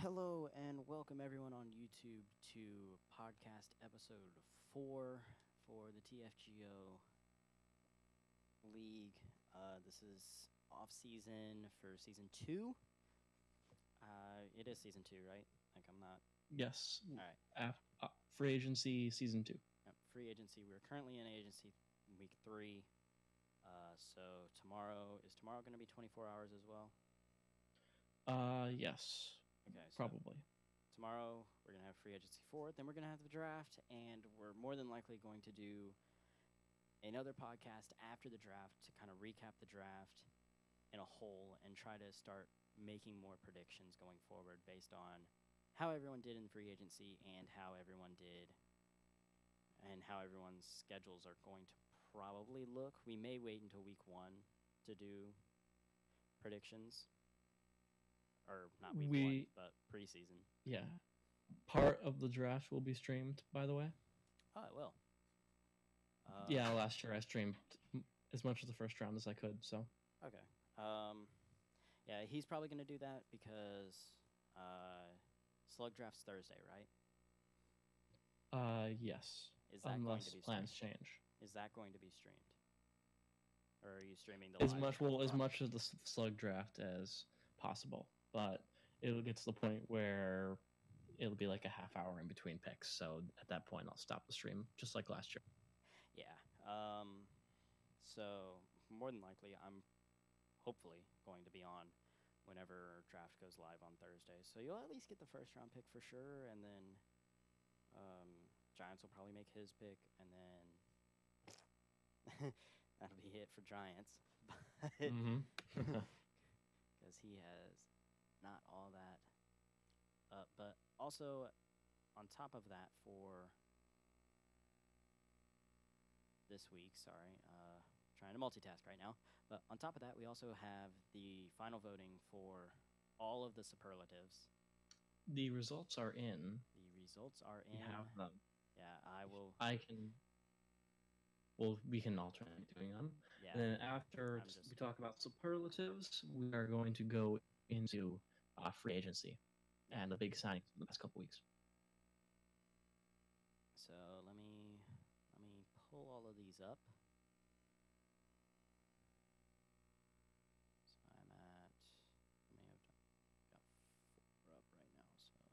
Hello and welcome everyone on YouTube to podcast episode 4 for the TFGO League. This is off season for season 2. It is season 2, right? Like I'm not. Yes. All right. Free agency season 2. Free agency. We're currently in agency week 3. So tomorrow going to be 24 hours as well? Yes. Okay. So probably. tomorrow we're going to have free agency 4, then we're going to have the draft, and we're more than likely going to do another podcast after the draft to kind of recap the draft in a whole and try to start making more predictions going forward based on how everyone did in free agency and how everyone did and how everyone's schedules are going to probably look. We may wait until week 1 to do predictions. Or not week 1, but preseason. Yeah. Part of the draft will be streamed, by the way. Oh, it will. Yeah, last year I streamed as much of the first round as I could, so. Okay. Yeah, he's probably going to do that because Slug Draft's Thursday, right? Yes. Is that Unless going to be plans streamed? change. Is that going to be streamed? Or are you streaming the as live much? draft? Well, as much of the Slug Draft as possible, but it'll get to the point where it'll be like a half hour in between picks. So at that point, I'll stop the stream, just like last year. Yeah. So more than likely, I'm hopefully going to be on whenever draft goes live on Thursday. So you'll at least get the first round pick for sure, and then Giants will probably make his pick, and then that'll be it for Giants. Because he has not all that up. But also, on top of that, for this week, trying to multitask right now. But on top of that, we also have the final voting for all of the superlatives. The results are in. The results are in. You have them. Yeah, I will. I can. Well, we can alternate doing them. Yeah. And then after we talk about superlatives, we are going to go into free agency and the big signings in the past couple weeks. So let me pull all of these up. So I'm at. I may have got 4 up right now. So 1,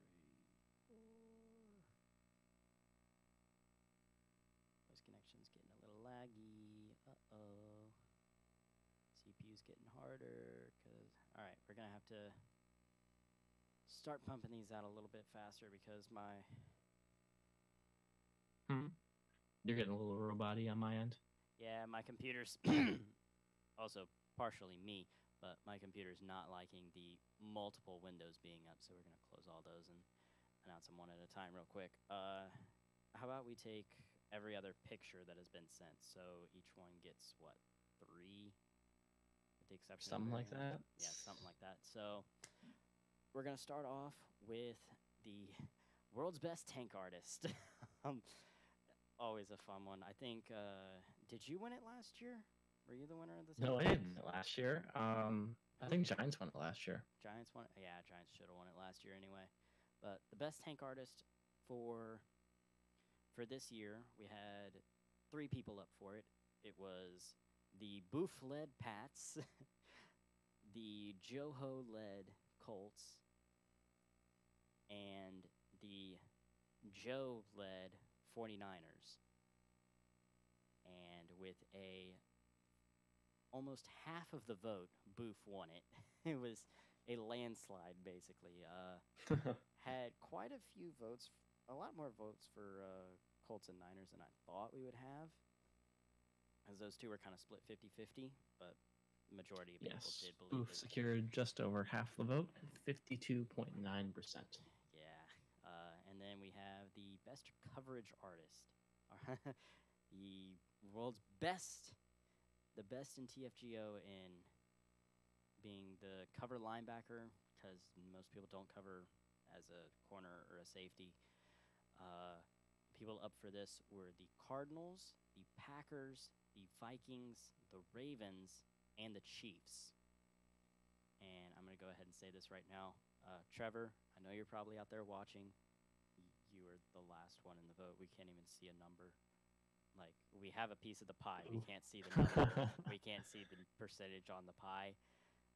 2, 3, 4. Voice connection's getting a little laggy. Uh-oh. CPU's getting harder. All right, we're going to have to start pumping these out a little bit faster because my... You're getting a little robot-y on my end? Yeah, my computer's... also partially me, but my computer's not liking the multiple windows being up, so we're going to close all those and announce them one at a time real quick. How about we take every other picture that has been sent, so each one gets, 3? With the exception something like that? Yeah, something like that. So we're going to start off with the world's best tank artist. Always a fun one. I think, did you win it last year? Were you the winner of this? No, I didn't last year. I think Giants won it last year. Giants won it? Yeah, Giants should have won it last year anyway. But the best tank artist for this year, we had 3 people up for it. It was the Boof-led Pats, the Joho-led Colts, and the Joe-led 49ers. And with almost half of the vote, Boof won it. It was a landslide, basically. Had quite a few votes, a lot more votes for Colts and Niners than I thought we would have, as those two were kind of split 50-50, but the majority of people did believe Boof secured just over half the vote, 52.9%. Yeah. And then we have the best coverage artist. The world's best, the best in TFGO in being the cover linebacker, because most people don't cover as a corner or a safety. People up for this were the Cardinals, the Packers, the Vikings, the Ravens, and the Chiefs. go ahead and say this right now. Trevor, I know you're probably out there watching. You were the last one in the vote. We can't even see a number. Like, we have a piece of the pie. We can't see the number. We can't see the percentage on the pie.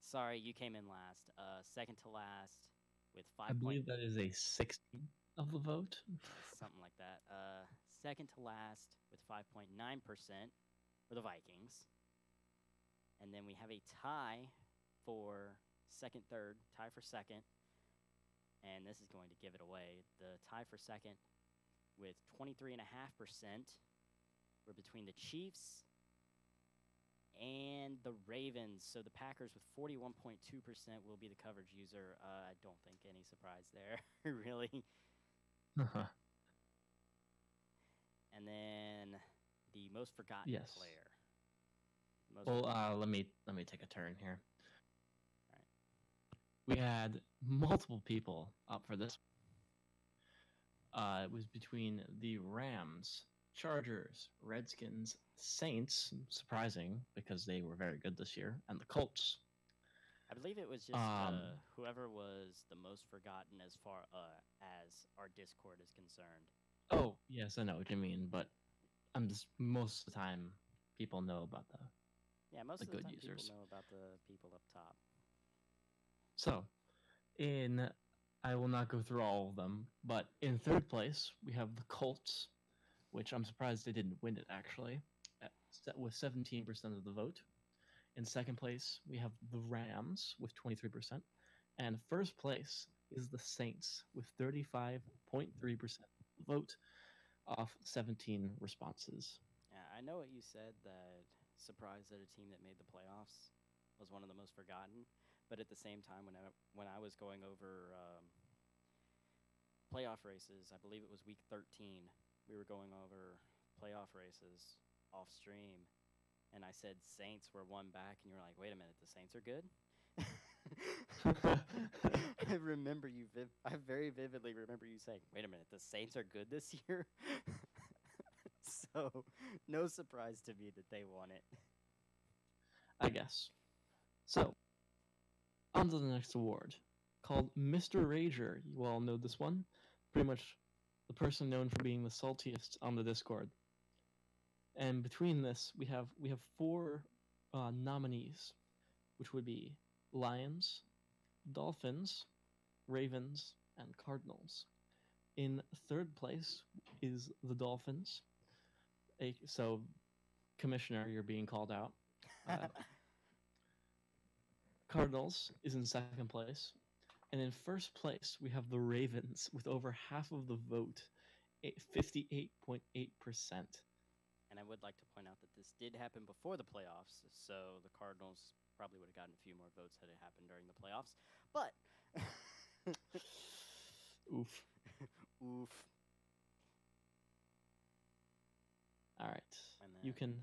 Sorry, you came in last. Second to last with 5. I believe that is a 16th of the vote. Something like that. Second to last with 5.9% for the Vikings. And then we have a tie for third, tie for second. And this is going to give it away. The tie for second with 23.5% were between the Chiefs and the Ravens. So the Packers with 41.2% will be the coverage user. I don't think any surprise there, really. And then the most forgotten player. Let me take a turn here. All right. We had multiple people up for this. It was between the Rams, Chargers, Redskins, Saints, surprising because they were very good this year, and the Colts. I believe it was just whoever was the most forgotten as far as our Discord is concerned. Oh, yes, I know what you mean, but most of the time people know about the most of the good time users. People know about the people up top. So, I will not go through all of them, but in third place we have the Colts, which I'm surprised they didn't win it actually, with 17% of the vote. In second place we have the Rams with 23%, and first place is the Saints with 35.3% vote off 17 responses. Yeah, I know what you said, that surprised that a team that made the playoffs was one of the most forgotten, but at the same time, when I was going over playoff races, I believe it was week 13, we were going over playoff races off stream, and I said Saints were one back, and you were like, wait a minute, the Saints are good? I remember I very vividly remember you saying, wait a minute, the Saints are good this year? So, no surprise to me that they won it. I guess. So, on to the next award, called Mr. Rager. You all know this one. Pretty much the person known for being the saltiest on the Discord. And between this, we have 4 nominees, which would be Lions, Dolphins, Ravens, and Cardinals. In third place is the Dolphins. So, Commissioner, you're being called out. Cardinals is in second place. And in first place, we have the Ravens with over half of the vote, 58.8%. And I would like to point out that this did happen before the playoffs, so the Cardinals probably would have gotten a few more votes had it happened during the playoffs. But oof. Oof. All right. You can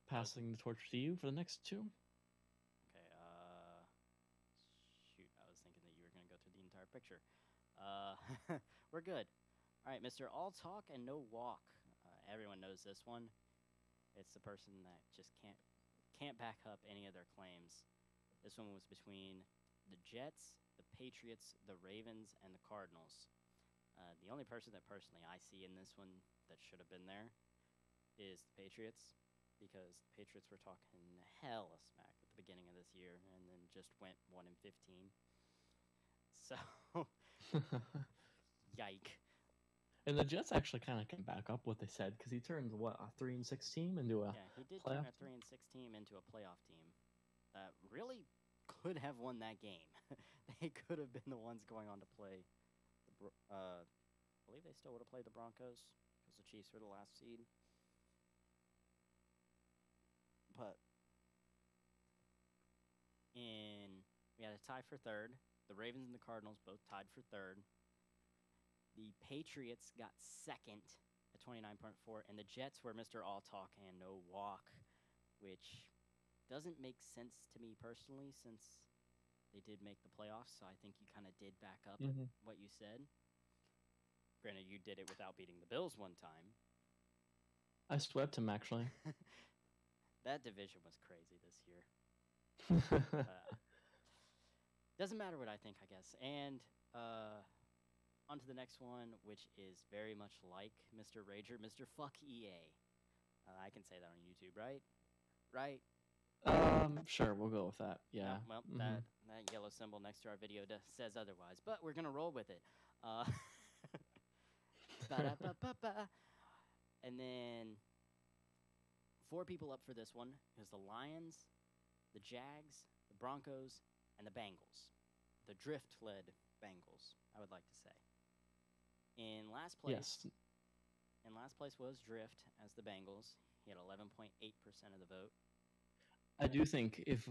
passing the torch to you for the next 2. Okay. Shoot, I was thinking that you were going to go through the entire picture. We're good. All right, Mr. All Talk and No Walk. Everyone knows this one. It's the person that just can't back up any of their claims. This one was between the Jets, the Patriots, the Ravens, and the Cardinals. The only person that personally I see in this one that should have been there is the Patriots, because the Patriots were talking hella smack at the beginning of this year and then just went 1-15. So, yike. And the Jets actually kind of can back up what they said, because he turned, a 3-6 team into a he did playoff turn a 3-6 team into a playoff team. Really could have won that game. They could have been the ones going on to play. I believe they still would have played the Broncos, because the Chiefs were the last seed. But we had a tie for third. The Ravens and the Cardinals both tied for third. The Patriots got second at 29.4, and the Jets were Mr. All Talk and No Walk, which doesn't make sense to me personally, since they did make the playoffs, so I think you kind of did back up what you said. Granted, you did it without beating the Bills one time. I swept him, actually. That division was crazy this year. doesn't matter what I think, I guess. And on to the next one, which is very much like Mr. Rager, Mr. Fuck EA. I can say that on YouTube, right? Right? Sure, we'll go with that. Yeah. No, well, that yellow symbol next to our video says otherwise, but we're gonna roll with it. Ba-da-ba-ba-ba. And then 4 people up for this one is the Lions, the Jags, the Broncos, and the Bengals. The drift-led Bengals, I would like to say. In last place, Yes. in last place was Drift as the Bengals. He had 11.8% of the vote. I do think if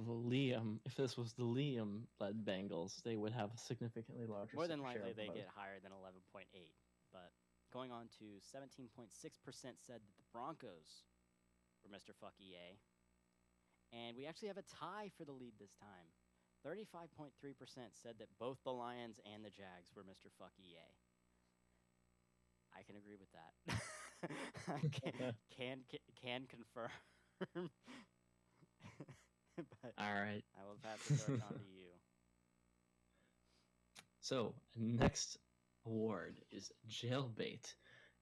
this was the Liam-led Bengals, they would have a significantly larger More than share likely, of the they vote. get higher than 11.8. But going on to 17.6% said that the Broncos were Mr. Fuck EA. And we actually have a tie for the lead this time. 35.3% said that both the Lions and the Jags were Mr. Fuck EA. I can agree with that. I can confirm. But All right. I will pass the torch on to you. So, next award is Jailbait,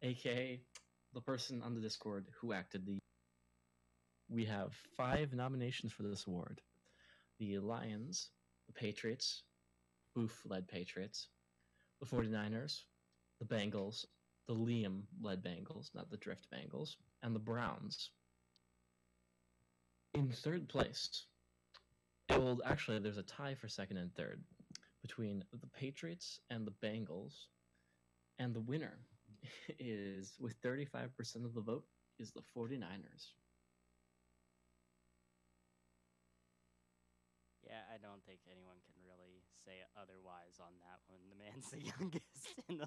aka the person on the Discord who acted the. We have 5 nominations for this award: the Lions, the Patriots, Boof-led Patriots, the 49ers, the Bengals, the Liam-led Bengals, not the Drift Bengals, and the Browns. In third place, well, actually, there's a tie for second and third between the Patriots and the Bengals, and the winner is, with 35% of the vote, is the 49ers. Yeah, I don't think anyone can really say otherwise on that one. The man's the youngest in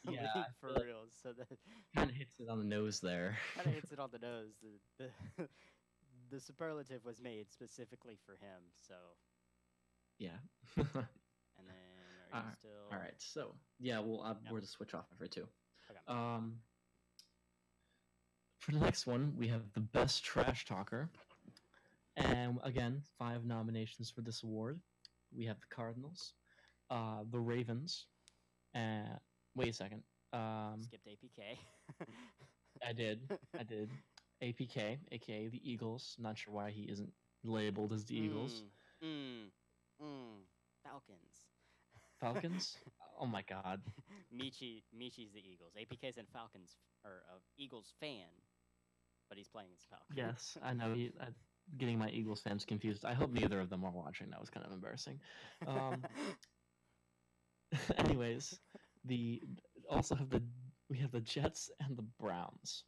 the Yeah, league I for feel like real. So that kind of hits it on the nose there. kind of hits it on the nose. The superlative was made specifically for him. So Yeah. and then are you still All right. So yeah, we'll Yep. we're to switch off for 2. Okay. For the next one, we have the best trash talker, and again, 5 nominations for this award. We have the Cardinals, the Ravens, and wait a second. Skipped APK. I did. APK, aka the Eagles. Not sure why he isn't labeled as the Eagles. Falcons. Falcons? Oh my God. Michi's the Eagles. APK's and Falcons or Eagles fan, but he's playing as Falcons. Yes, I know. I'm getting my Eagles fans confused. I hope neither of them are watching. That was kind of embarrassing. Anyways, we have the Jets and the Browns.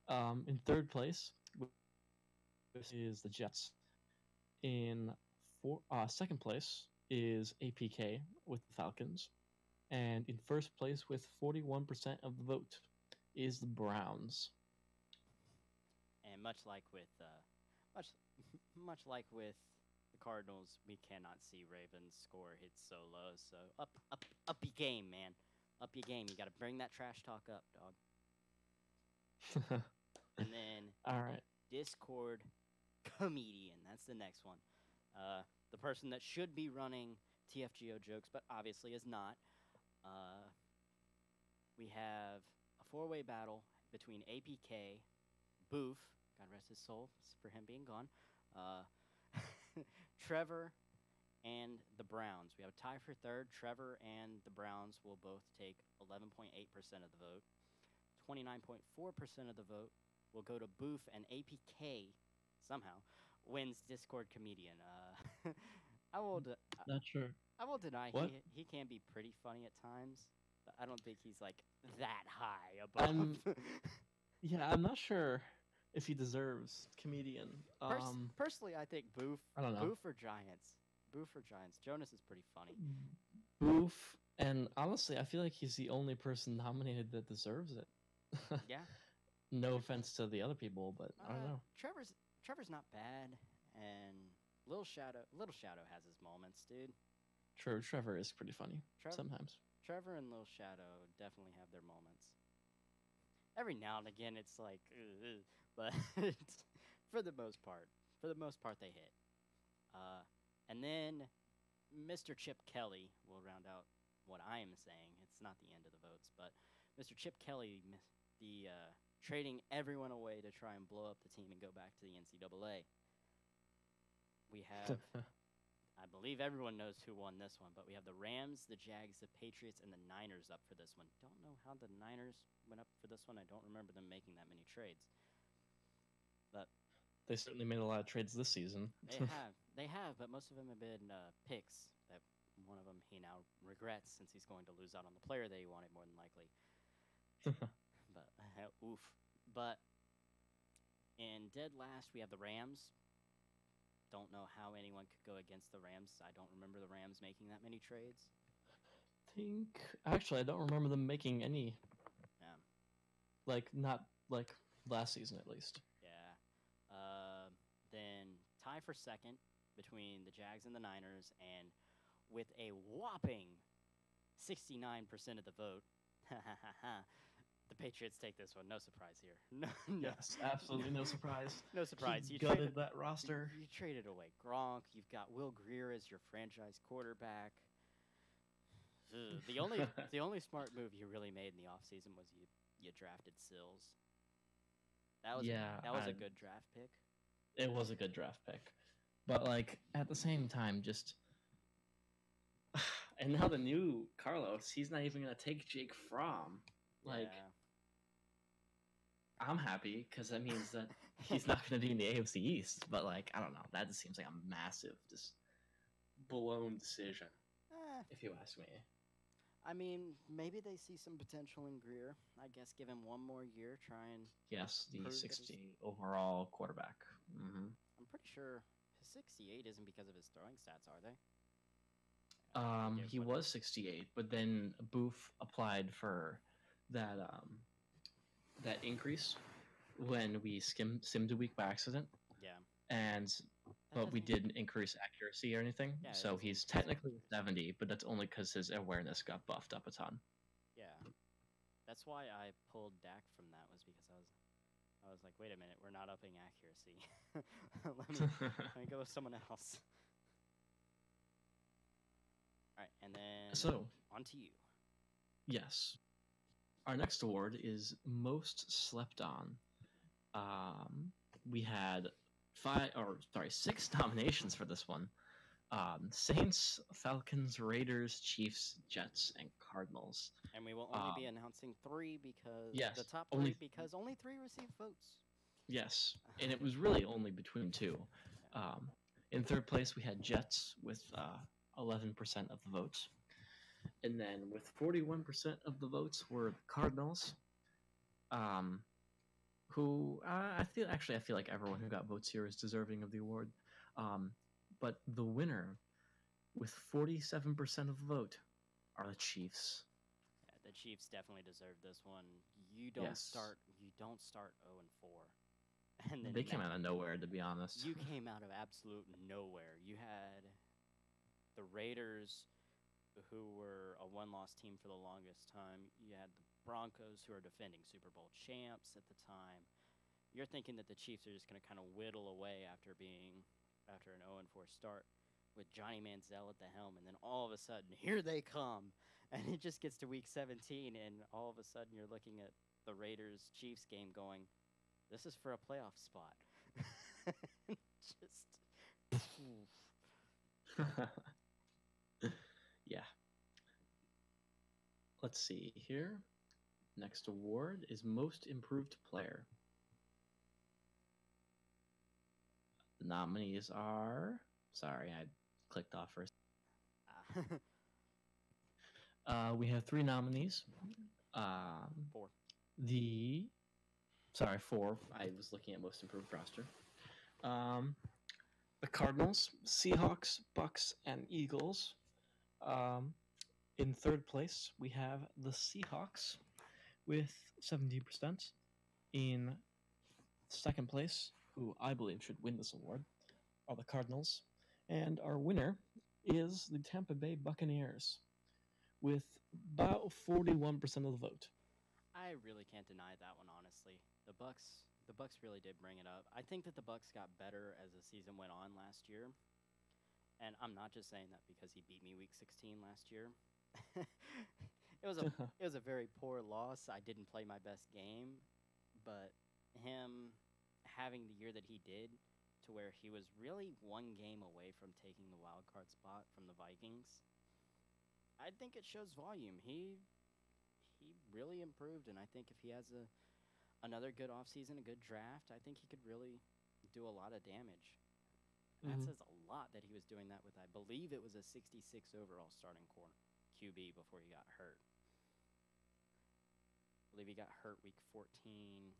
In third place, this is the Jets. In second place is APK with the Falcons, and in first place with 41% of the vote is the Browns. And much like with the Cardinals, we cannot see Ravens score hits so low. So up your game, man. Up your game. You got to bring that trash talk up, dog. And then All right. Discord comedian. That's the next one. The person that should be running TFGO jokes, but obviously is not. We have a 4-way battle between APK, Boof, God rest his soul for him being gone, Trevor, and the Browns. We have a tie for third. Trevor and the Browns will both take 11.8% of the vote. 29.4% of the vote will go to Boof, and APK somehow wins Discord comedian. I will Not sure. I will deny What? he can be pretty funny at times, but I don't think he's like that high above. Yeah, I'm not sure if he deserves comedian. Personally, I think Boof. I don't know. Boof or Giants. Boof or Giants. Jonas is pretty funny. Boof, and honestly, I feel like he's the only person nominated that deserves it. Yeah. No offense to the other people, but I don't know. Trevor's not bad, and Little Shadow has his moments, dude. True, Trevor is pretty funny sometimes. Trevor and Little Shadow definitely have their moments. Every now and again, it's like, but for the most part, they hit. And then Mr. Chip Kelly will round out what I am saying. It's not the end of the votes, but Mr. Chip Kelly, the trading everyone away to try and blow up the team and go back to the NCAA. We have, I believe everyone knows who won this one, but we have the Rams, the Jags, the Patriots, and the Niners up for this one. Don't know how the Niners went up for this one. I don't remember them making that many trades. But they certainly made a lot of trades this season. They have, but most of them have been picks. That one of them he now regrets since he's going to lose out on the player that he wanted more than likely. But oof. But in dead last, we have the Rams. Don't know how anyone could go against the Rams. I don't remember the Rams making that many trades. Actually, I don't remember them making any. Yeah. Not like last season at least. Yeah. Then tie for second between the Jags and the Niners, and with a whopping 69% of the vote, the Patriots take this one. No surprise here. No. Yes, absolutely no surprise. No surprise. You gutted that roster. You traded away Gronk. You've got Will Grier as your franchise quarterback. The only smart move you really made in the offseason was you drafted Sills. That was a good draft pick. It was a good draft pick. But like at the same time, just and now the new Carlos, he's not even gonna take Jake Fromm. Like I'm happy because that means that he's not gonna be in the AFC East. But like I don't know, that just seems like a massive, just blown decision. If you ask me. I mean, maybe they see some potential in Grier. I guess give him one more year, try and... Yes, the 60 overall quarterback. Mm-hmm. I'm pretty sure his 68 isn't because of his throwing stats, are they? He was 68, but then Booth applied for that that increase when we simmed a week by accident. Yeah. But we didn't increase accuracy or anything, so he's technically 70, but that's only because his awareness got buffed up a ton. Yeah, that's why I pulled Dak from that, was because I was like, wait a minute, we're not upping accuracy. let me go with someone else. All right, and then on to you. Yes, our next award is most slept on. We had 6 nominations for this one. Saints, Falcons, Raiders, Chiefs, Jets, and Cardinals. And we will only be announcing 3 because the top 3 because only 3 received votes. Yes, and it was really only between 2. In third place, we had Jets with 11% of the votes. And then with 41% of the votes were the Cardinals. Who I feel like everyone who got votes here is deserving of the award. But the winner, with 47% of the vote, are the Chiefs. Yeah, the Chiefs definitely deserve this one. You don't start 0-4. And then they came out of nowhere, to be honest. You came out of absolute nowhere. You had the Raiders, who were a one-loss team for the longest time. You had the Broncos, who are defending Super Bowl champs at the time. You're thinking that the Chiefs are just going to kind of whittle away after an 0-4 start with Johnny Manziel at the helm, and then all of a sudden, here they come. And it just gets to week 17, and all of a sudden you're looking at the Raiders-Chiefs game going, this is for a playoff spot. Yeah. Let's see here. Next award is Most Improved Player. The nominees are... Sorry, I clicked off first. We have 3 nominees. 4. 4. I was looking at Most Improved Roster. The Cardinals, Seahawks, Bucks, and Eagles. In third place, we have the Seahawks with 70%. In second place, who I believe should win this award, are the Cardinals. And our winner is the Tampa Bay Buccaneers with about 41% of the vote. I really can't deny that one, honestly. The Bucks really did bring it up. I think that the Bucks got better as the season went on last year. And I'm not just saying that because he beat me week 16 last year. It was a very poor loss. I didn't play my best game, but him having the year that he did, to where he was really one game away from taking the wild card spot from the Vikings, I think it shows volume. He really improved, and I think if he has another good offseason, a good draft, I think he could really do a lot of damage. And that Mhm. says a lot that he was doing that with, I believe it was a 66 overall starting QB before he got hurt. I believe he got hurt week 14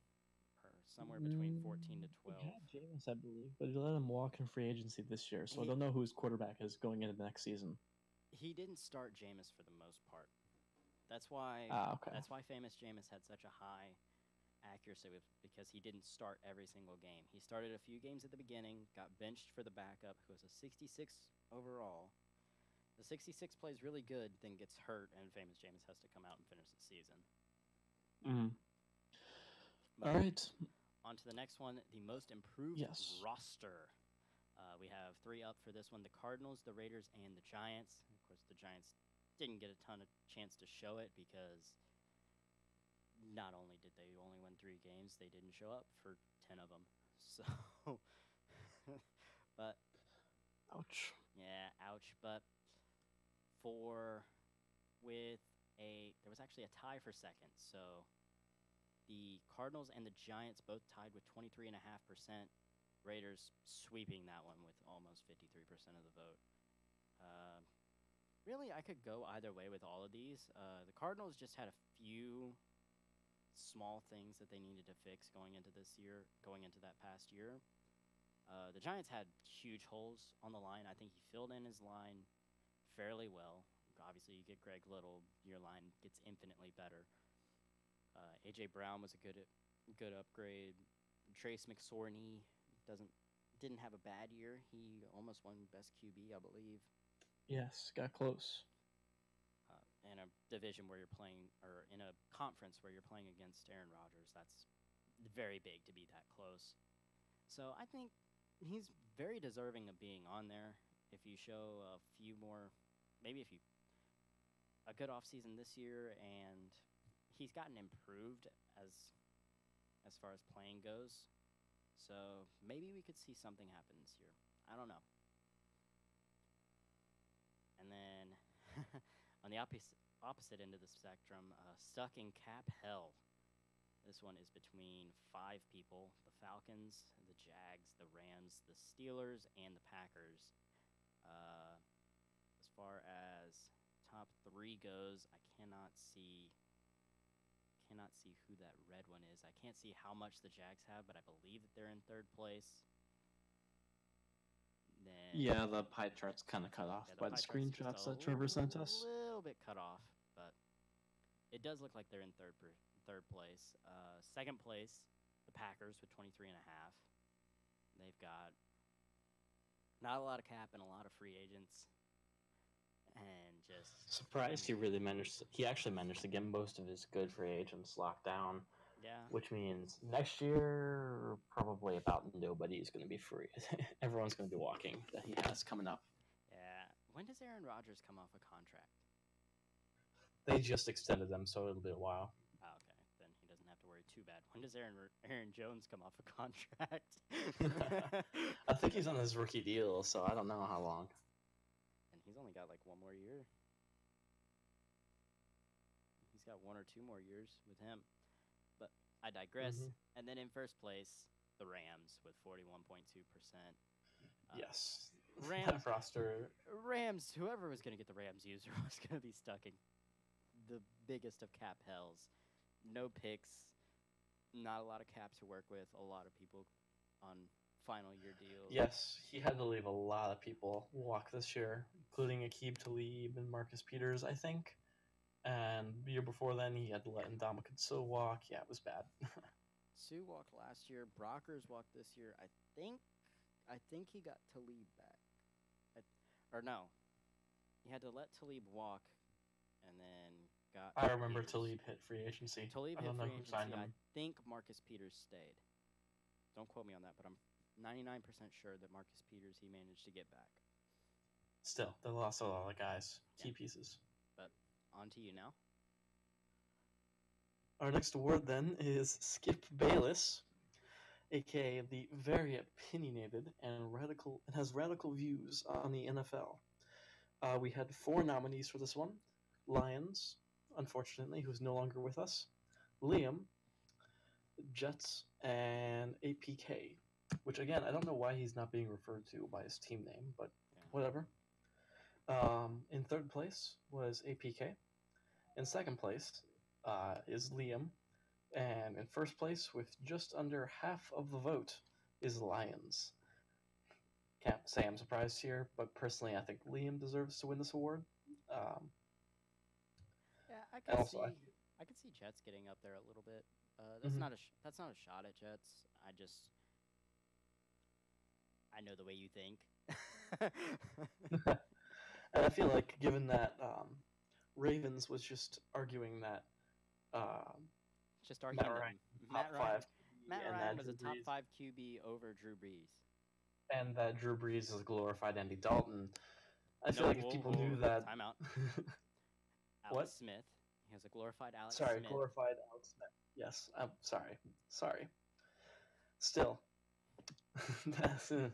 or somewhere between 14 to He 12. had Jameis, I believe, but he let him walk in free agency this year, so I He don't know who his quarterback is going into the next season. he didn't start Jameis for the most part. That's why Okay. that's why famous Jameis had such a high accuracy because he didn't start every single game. He started a few games at the beginning, got benched for the backup, who was a 66 overall. The 66 plays really good, then gets hurt, and famous Jameis has to come out and finish the season. Mm. But All right. on to the next one, the most improved Yes. roster. We have 3 up for this one: the Cardinals, the Raiders, and the Giants. Of course, the Giants didn't get a ton of chance to show it because not only did they only win 3 games, they didn't show up for 10 of them. So, but Ouch. yeah, ouch. But for with there was actually a tie for second. So the Cardinals and the Giants both tied with 23.5%. Raiders sweeping that one with almost 53% of the vote. Really, I could go either way with all of these. The Cardinals just had a few small things that they needed to fix going into that past year. The Giants had huge holes on the line. I think he filled in his line fairly well. Obviously, you get Greg Little, your line gets infinitely better. A.J. Brown was a good upgrade. Trace McSorney didn't have a bad year. He almost won best QB, I believe. Yes, got close. In a division where you're playing, or in a conference where you're playing against Aaron Rodgers, that's very big to be that close. So I think he's very deserving of being on there. If you show a few more, maybe if you a good offseason this year, and he's gotten improved as far as playing goes. So maybe we could see something happen this year. I don't know. And then on the opposite end of the spectrum, stuck in cap hell. This one is between 5 people: the Falcons, the Jags, the Rams, the Steelers, and the Packers. As far as top 3 goes, I cannot see who that red one is. I can't see how much the Jags have, but I believe that they're in 3rd place. Then Yeah, the pie chart's kind of cut off by the screenshots that Trevor sent us. A little bit cut off, but it does look like they're in third place. 2nd place, the Packers with 23.5. They've got not a lot of cap and a lot of free agents, and just Surprised he actually managed to get most of his good free agents locked down. Yeah. Which means next year, probably about nobody is going to be free. Everyone's going to be walking that he has coming up. Yeah. When does Aaron Rodgers come off a contract? They just extended them, so it'll be a while. Oh, okay. Then he doesn't have to worry too bad. When does Aaron Jones come off a contract? I think he's on his rookie deal, so I don't know how long. And he's only got like 1 more year. He's got 1 or 2 more years with him. But I digress. Mm-hmm. And then in 1st place, the Rams with 41.2%. Yes. Rams roster. Rams, whoever was going to get the Rams user was going to be stuck in the biggest of cap hells. No picks, not a lot of cap to work with, a lot of people on final year deals. Yes, he had to leave a lot of people walk this year, including Aqib Talib and Marcus Peters, I think. And the year before then, he had to let Ndamukong Suh walk. Yeah, it was bad. Sue walked last year. Brockers walked this year. I think he got Talib back. Or no. He had to let Talib walk and then got... I remember Talib hit free agency. Talib I hit don't know free who agency. signed him. I think Marcus Peters stayed. Don't quote me on that, but I'm 99% sure that Marcus Peters he managed to get back. still, they lost a lot of guys, key Yeah. pieces. But on to you now. Our next award then is Skip Bayless, aka the very opinionated and has radical views on the NFL. We had 4 nominees for this one: Lions, unfortunately, who's no longer with us; Liam, Jets, and APK. Which again, I don't know why he's not being referred to by his team name, but Yeah. whatever. In third place was APK. In second place is Liam. And in first place, with just under half of the vote, is Lions. Can't say I'm surprised here, but personally, I think Liam deserves to win this award. Yeah, I And could also, see. I could see Jets getting up there a little bit. That's Mhm. not a. That's not a shot at Jets. I know the way you think. And I feel like, given that Ravens was just arguing that Just arguing Matt that Ryan Matt top Ryan. 5 Matt and Ryan that was Drew a top Brees 5 QB over Drew Brees. and that Drew Brees is a glorified Andy Dalton. I feel No, like if people knew that, time out. What? Alex Smith. He has a glorified Alex Sorry, Smith. glorified Alex Smith. Yes, I'm sorry. Still, that's, Yeah.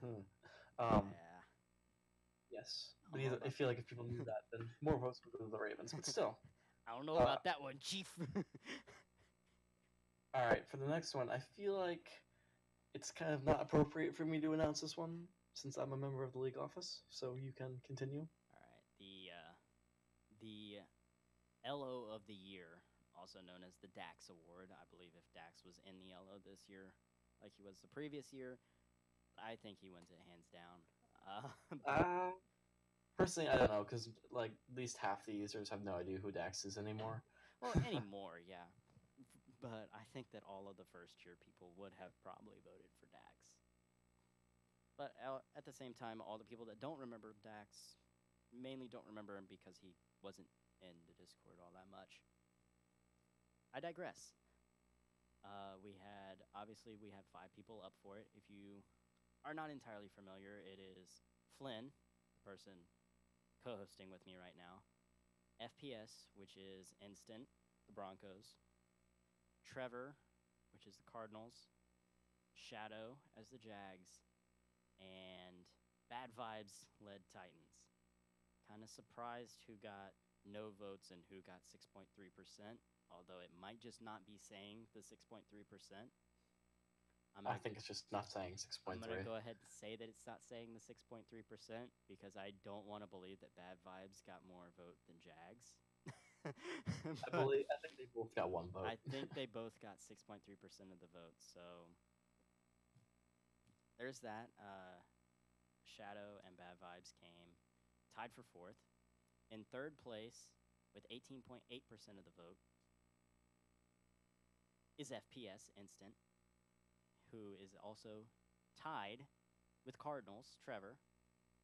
yes. I But don't know I about feel like if people knew that, then more votes would go to the Ravens. But still, I don't know uh, about that one, Chief. all right. For the next one, I feel like it's kind of not appropriate for me to announce this one since I'm a member of the league office. So you can continue. All right. The LO of the year, also known as the Dax Award. I believe if Dax was in the LO this year, like he was the previous year, I think he wins it hands down. Personally, I don't know because like at least half the users have no idea who Dax is anymore. Well, anymore, yeah. But I think that all of the first year people would have probably voted for Dax. But at the same time, all the people that don't remember Dax mainly don't remember him because he wasn't in the Discord all that much. I digress. We had 5 people up for it. If you are not entirely familiar, it is Flynn, the person co-hosting with me right now, FPS, which is Instant, the Broncos, Trevor, which is the Cardinals, Shadow as the Jags, and Bad Vibes led Titans. Kind of surprised who got no votes and who got 6.3%, although it might just not be saying the 6.3%. I think it's just not saying 6.3. I'm going to go ahead and say that it's not saying the 6.3% because I don't want to believe that Bad Vibes got more vote than Jags. I think they both got 1 vote. I think they both got 6.3% of the vote. So there's that. Shadow and Bad Vibes came tied for 4th. In 3rd place with 18.8% of the vote is FPS Instant, who is also tied with Cardinals, Trevor,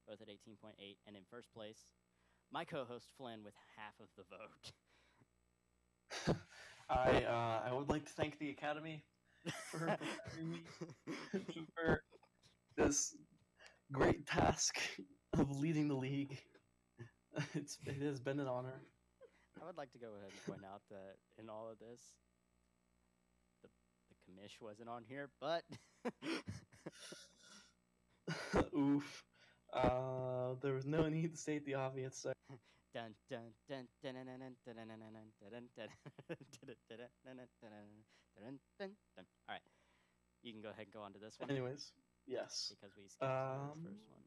both at 18.8. And in 1st place, my co-host Flynn with half of the vote. I would like to thank the Academy for preparing me for this great task of leading the league. It has been an honor. I would like to go ahead and point out that in all of this, the commish wasn't on here, but Oof. There was no need to state the obvious. So. dun dun dun dun dun dun dun dun dun dun dun. All right, you can go ahead and go on to this one. Anyways, yes. Because we skipped the first one.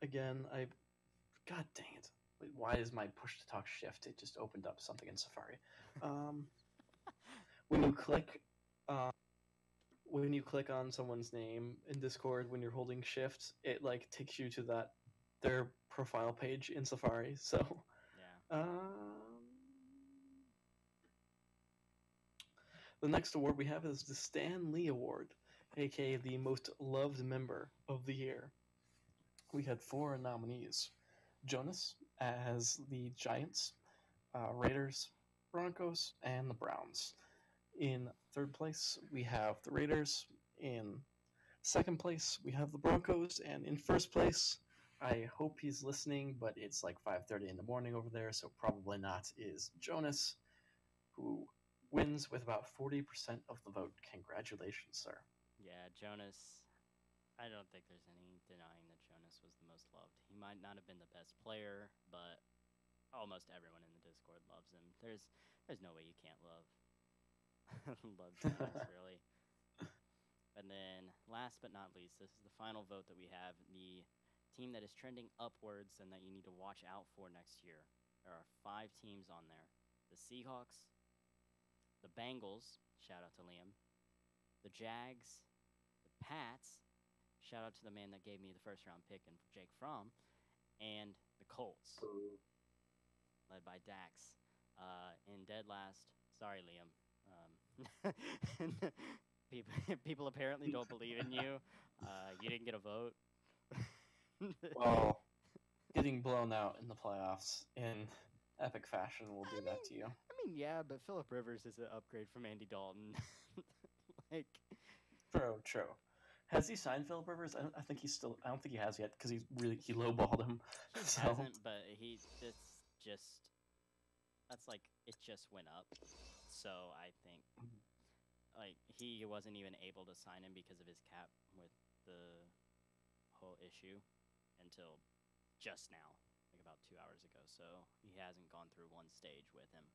Again, God dang it! Wait, why is my push to talk shift? It just opened up something in Safari. When you click on someone's name in Discord when you're holding shift, it like takes you to their profile page in Safari. So yeah. The next award we have is the Stan Lee Award, aka the most loved member of the year. We had 4 nominees: Jonas as the Giants, Raiders, Broncos, and the Browns. In 3rd place, we have the Raiders. In Second place, we have the Broncos, and in first place, I hope he's listening, but it's like 5:30 in the morning over there, so probably not, is Jonas, who wins with about 40% of the vote. Congratulations, sir. Yeah, Jonas. I don't think there's any denying that Jonas was the most loved. He might not have been the best player, but almost everyone in the Discord loves him. There's no way you can't love love Jonas, really. And then, last but not least, this is the final vote that we have. The team that is trending upwards and that you need to watch out for next year. There are 5 teams on there: the Seahawks, the Bengals, shout out to Liam, the Jags, the Pats, shout out to the man that gave me the first round pick and Jake Fromm, and the Colts, led by Dax. In dead last, sorry, Liam. People apparently don't believe in you. You didn't get a vote. Well, getting blown out in the playoffs in epic fashion will do that to you. I mean, yeah, but Phillip Rivers is an upgrade from Andy Dalton. Like, True. Has he signed Phillip Rivers? I think he's still. I don't think he has yet because he lowballed him. he So hasn't, but that's like it just went up. So I think like he wasn't even able to sign him because of his cap with the whole issue until just now, like about 2 hours ago. So he hasn't gone through one stage with him.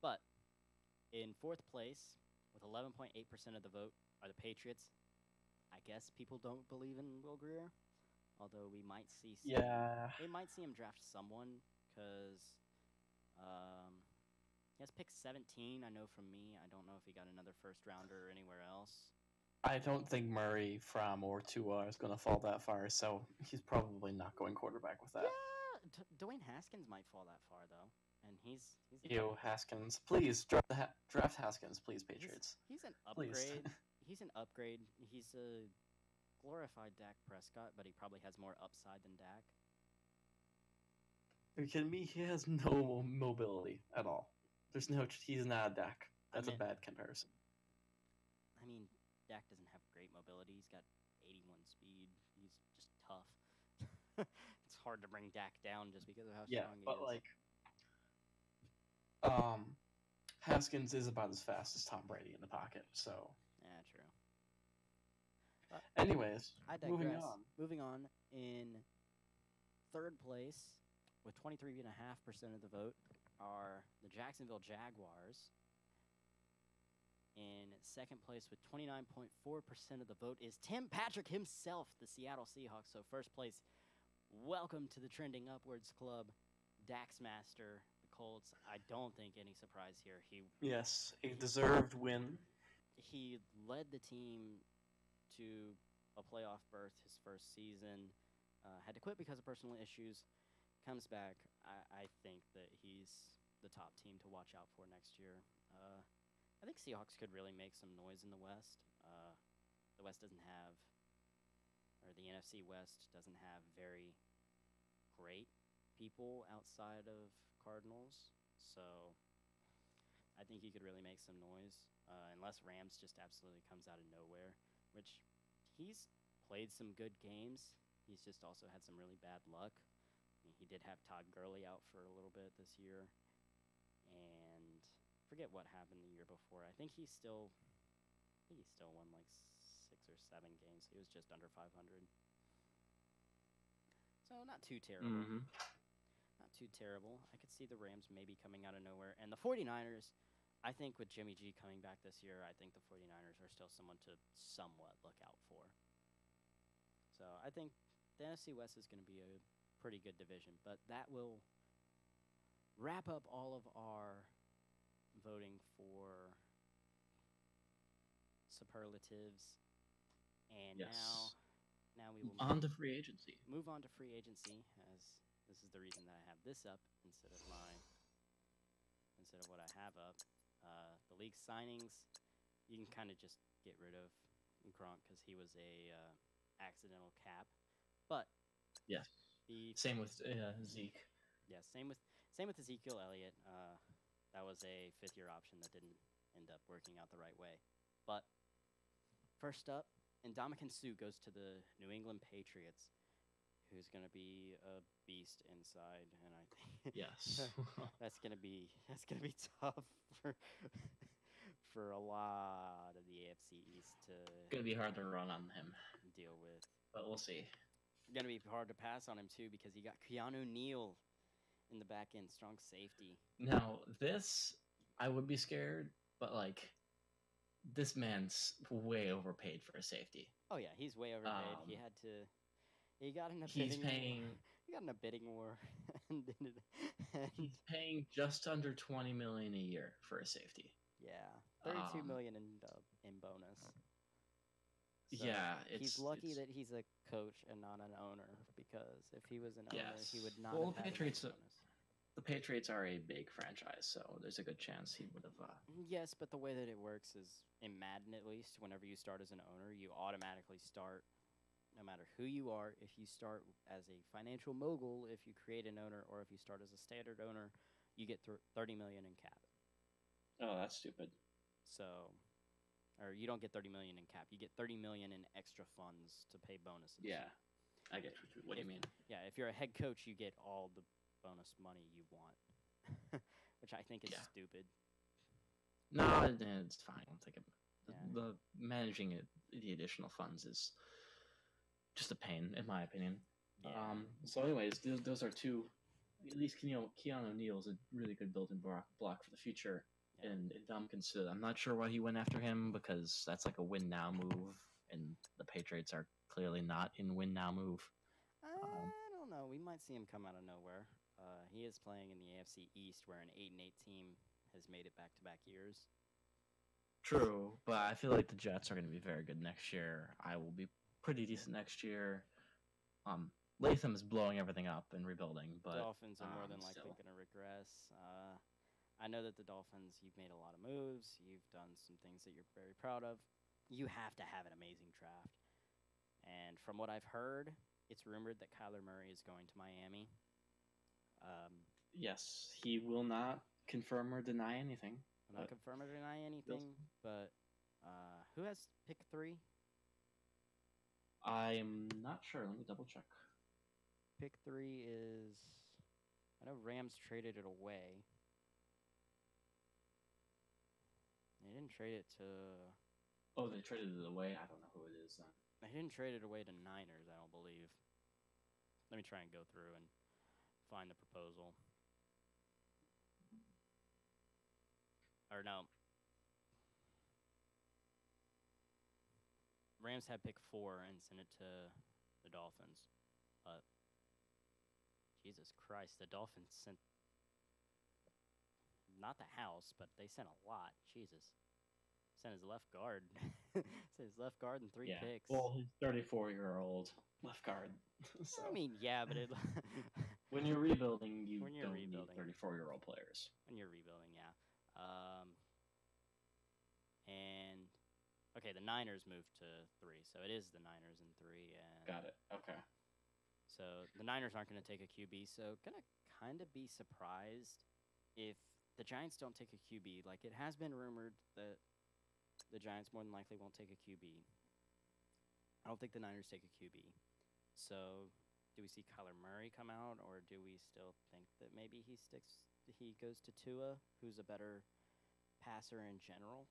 But in 4th place, with 11.8% of the vote, are the Patriots. I guess people don't believe in Will Grier, although we might see. They might see him draft someone because he has pick 17. I know from me. I don't know if he got another first rounder or anywhere else. I don't think Murray, Fromm, or Tua is going to fall that far, so he's probably not going quarterback with that. Yeah, Dwayne Haskins might fall that far though, and he's Haskins, please draft Haskins, please, Patriots. He's an upgrade. Please. He's an upgrade. He's a glorified Dak Prescott, but he probably has more upside than Dak. Are you kidding me? He has no mobility at all. He's not a Dak. That's a bad comparison. I mean, Dak doesn't have great mobility. He's got 81 speed. He's just tough. It's hard to bring Dak down just because of how strong he is. Yeah, but like, Haskins is about as fast as Tom Brady in the pocket. So yeah, true. Anyways, I digress. Moving on. In 3rd place, with 23.5% of the vote, are the Jacksonville Jaguars. In 2nd place, with 29.4% of the vote, is Tim Patrick himself, the Seattle Seahawks. So 1st place, welcome to the Trending Upwards Club, Dax Master, the Colts. I don't think any surprise here. Yes, a deserved win. He led the team to a playoff berth his first season. Had to quit because of personal issues. Comes back. I think that he's the top team to watch out for next year. I think Seahawks could really make some noise in the West. The West doesn't have, or the NFC West doesn't have very great people outside of Cardinals. So I think he could really make some noise, unless Rams just absolutely comes out of nowhere, which he's played some good games. He's just also had some really bad luck. I mean, he did have Todd Gurley out for a little bit this year, and forget what happened the year before. I think he still won like 6 or 7 games. He was just under 500. So not too terrible. Mm-hmm. Not too terrible. I could see the Rams maybe coming out of nowhere. And the 49ers, I think with Jimmy G coming back this year, I think the 49ers are still someone to somewhat look out for. So I think the NFC West is going to be a pretty good division. But that will wrap up all of our voting for superlatives. And now we will move on to free agency. Move on to free agency, as this is the reason that I have this up instead of what I have up. The league signings, you can kind of just get rid of Gronk because he was a accidental cap. But yes, same with Zeke. Yeah, same with Ezekiel Elliott. That was a 5th-year option that didn't end up working out the right way. But first up, Ndamukong Suh goes to the New England Patriots, who's going to be a beast inside, and I think Yes. that's gonna be tough for for a lot of the AFC East to Gonna be hard to run on him, deal with. but we'll see. Gonna be hard to pass on him too because he got Keanu Neal in the back end, strong safety. Now, this, I would be scared, but like, this man's way overpaid for a safety. Oh yeah, he's way overpaid. Um, He got in a He's bidding paying. war. He got in a bidding war, and, He's paying just under 20 million a year for a safety. yeah, 32 Um, million in bonus. So Yeah, he's lucky it's- that he's a coach and not an owner, because if he was an owner, he Yes. would not Well, have had a Patriots- bonus. The Patriots are a big franchise, so there's a good chance he would have. Yes, but the way that it works is, in Madden at least, whenever you start as an owner, you automatically start, no matter who you are. If you start as a financial mogul, if you create an owner, or if you start as a standard owner, you get 30 million in cap. Oh, that's stupid. So, or you don't get 30 million in cap. You get 30 million in extra funds to pay bonuses. Yeah, I get what you mean. Yeah, if you're a head coach, you get all the bonus money you want, which I think is Yeah. stupid. No, it's fine. I'll take it. Yeah. The managing it, the additional funds is just a pain, in my opinion. Yeah. So, anyways, those are two. At least Keanu Neal's a really good built-in block for the future, Yeah. and Ndamukong Suh, I'm not sure why he went after him, because that's like a win now move, and the Patriots are clearly not in win now move. I don't know. We might see him come out of nowhere. He is playing in the AFC East, where an 8-8 team has made it back-to-back years. True, but I feel like the Jets are going to be very good next year. I will be pretty decent next year. Latham's blowing everything up and rebuilding, but Dolphins are more than likely still. going to regress. I know that the Dolphins, you've made a lot of moves. You've done some things that you're very proud of. You have to have an amazing draft. And from what I've heard, it's rumored that Kyler Murray is going to Miami. Yes, he will not confirm or deny anything. I'm not confirm or deny anything, but who has pick 3? I'm not sure. Let me double check. Pick 3 is, I know Rams traded it away. They didn't trade it to. Oh, they traded it away? I don't know who it is then. They didn't trade it away to Niners, I don't believe. Let me try and go through and find the proposal. Or no. Rams had pick 4 and sent it to the Dolphins. But Jesus Christ, the Dolphins sent not the house, but they sent a lot. Jesus. Sent his left guard. Sent his left guard and 3 picks. Well, he's 34-year-old left guard. So I mean, yeah, but it when you're rebuilding, you When you're don't rebuilding. need 34-year-old players. when you're rebuilding, yeah. And okay, the Niners moved to 3, so it is the Niners in 3, and Got it. Okay. so the Niners aren't going to take a QB. So gonna kind of be surprised if the Giants don't take a QB. Like, it has been rumored that the Giants more than likely won't take a QB. I don't think the Niners take a QB. So do we see Kyler Murray come out, or do we still think that maybe he goes to Tua, who's a better passer in general?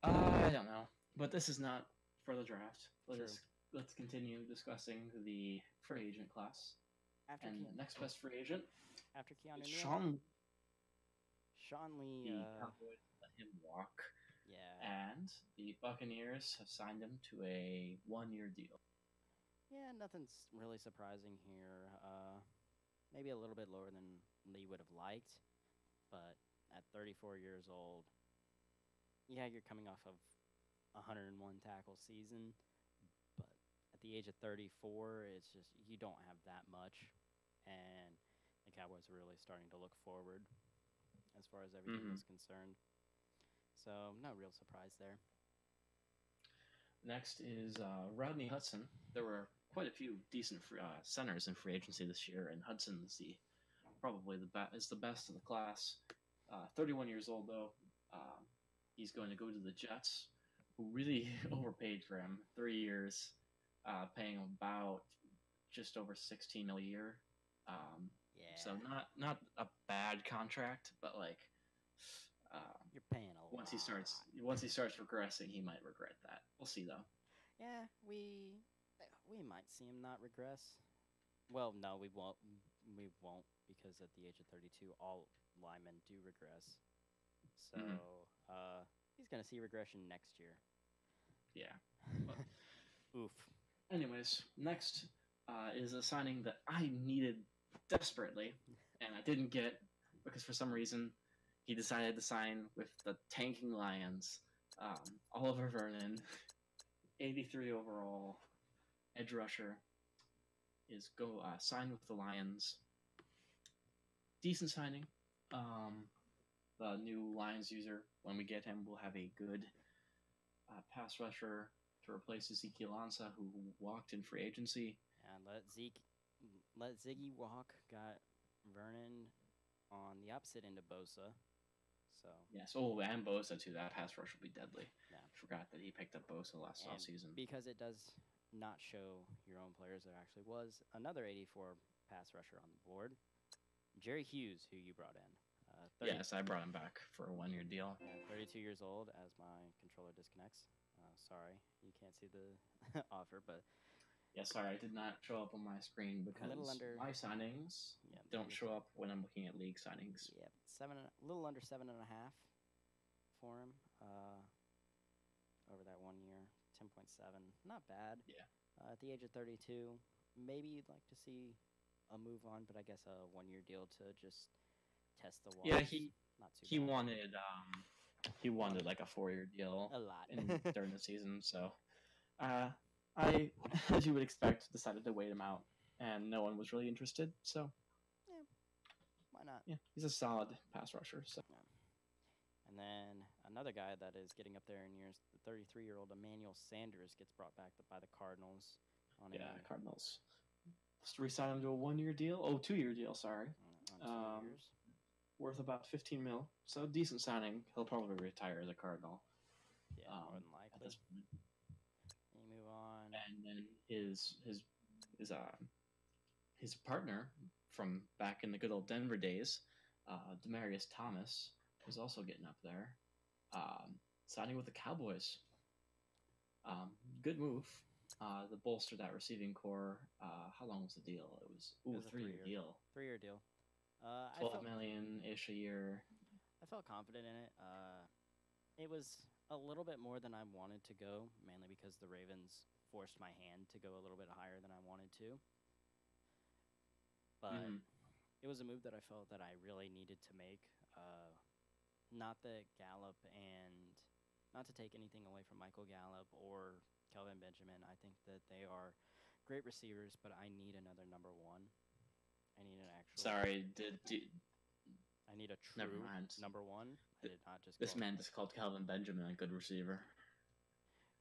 I don't know, but this is not for the draft. True. Let's continue discussing the free agent class. After And the next best free agent after Keanu is Neal, Sean. Sean Lee. The Cowboys let him walk, Yeah, and the Buccaneers have signed him to a 1-year deal. yeah, nothing's really surprising here. Maybe a little bit lower than Lee would have liked, but at 34 years old, yeah, you're coming off of 101 tackle season, but at the age of 34, it's just you don't have that much, and the Cowboys are really starting to look forward as far as everything is concerned. So no real surprise there. Next is Rodney Hudson. There were quite a few decent centers in free agency this year, and Hudson is probably the best of the class. 31 years old though. He's going to go to the Jets, who really overpaid for him. 3 years, paying about just over 16 mil a year. So Yeah. not a bad contract, but like You're paying a once lot. once he starts regressing, he might regret that. We'll see though. Yeah, we might see him not regress. Well, no, we won't. We won't because at the age of 32, all linemen do regress. So, Mhm. he's gonna see regression next year. Yeah. But Oof. anyways, next is a signing that I needed desperately, and I didn't get because for some reason he decided to sign with the tanking Lions. Oliver Vernon, 83 overall edge rusher, is go signed with the Lions. Decent signing. The new Lions user, when we get him, will have a good pass rusher to replace Ezekiel Ansah, who walked in free agency. And let Ziggy walk. Got Vernon on the opposite end of Bosa. So Yes. Oh, and Bosa too. That pass rush will be deadly. yeah. Forgot that he picked up Bosa last And offseason. because it does not show your own players, there actually was another 84 pass rusher on the board, Jerry Hughes, who you brought in. 30, Yes, I brought him back for a 1 year deal. 32 years old, as my controller disconnects. Sorry, you can't see the offer, but Yeah, sorry, I did not show up on my screen because my signings don't show up when I'm looking at league signings. Yeah, a little under 7.5 for him over that 1 year. 10.7, not bad. Yeah. At the age of 32, maybe you'd like to see a move on, but I guess a 1 year deal to just test the waters. Yeah, not too he bad. wanted like a 4 year deal A lot during the season. So, I, as you would expect, decided to wait him out, and no one was really interested. So, yeah, why not? Yeah, he's a solid pass rusher. So. Yeah. And then another guy that is getting up there in years, the 33-year-old Emmanuel Sanders gets brought back by the Cardinals. Cardinals. Just re-sign him to a 1 year deal. Oh, 2 year deal. Sorry. On 2 years. Worth about 15 mil. So decent signing. He'll probably retire as a Cardinal. Yeah, more than likely. At this point. You move on. And then his partner from back in the good old Denver days, Demaryius Thomas, was also getting up there, signing with the Cowboys. Good move. To bolster that receiving core. How long was the deal? It was a 3 year deal. 3 year deal. 12 million-ish a year. I felt confident in it. It was a little bit more than I wanted to go, mainly because the Ravens forced my hand to go a little bit higher than I wanted to. But it was a move that I felt that I really needed to make. Not that Gallup and not to take anything away from Michael Gallup or Kelvin Benjamin. I think that they are great receivers, but I need another number one. I need an actual. Sorry, I need a true number one. I did not just. This man just called Kelvin Benjamin a good receiver.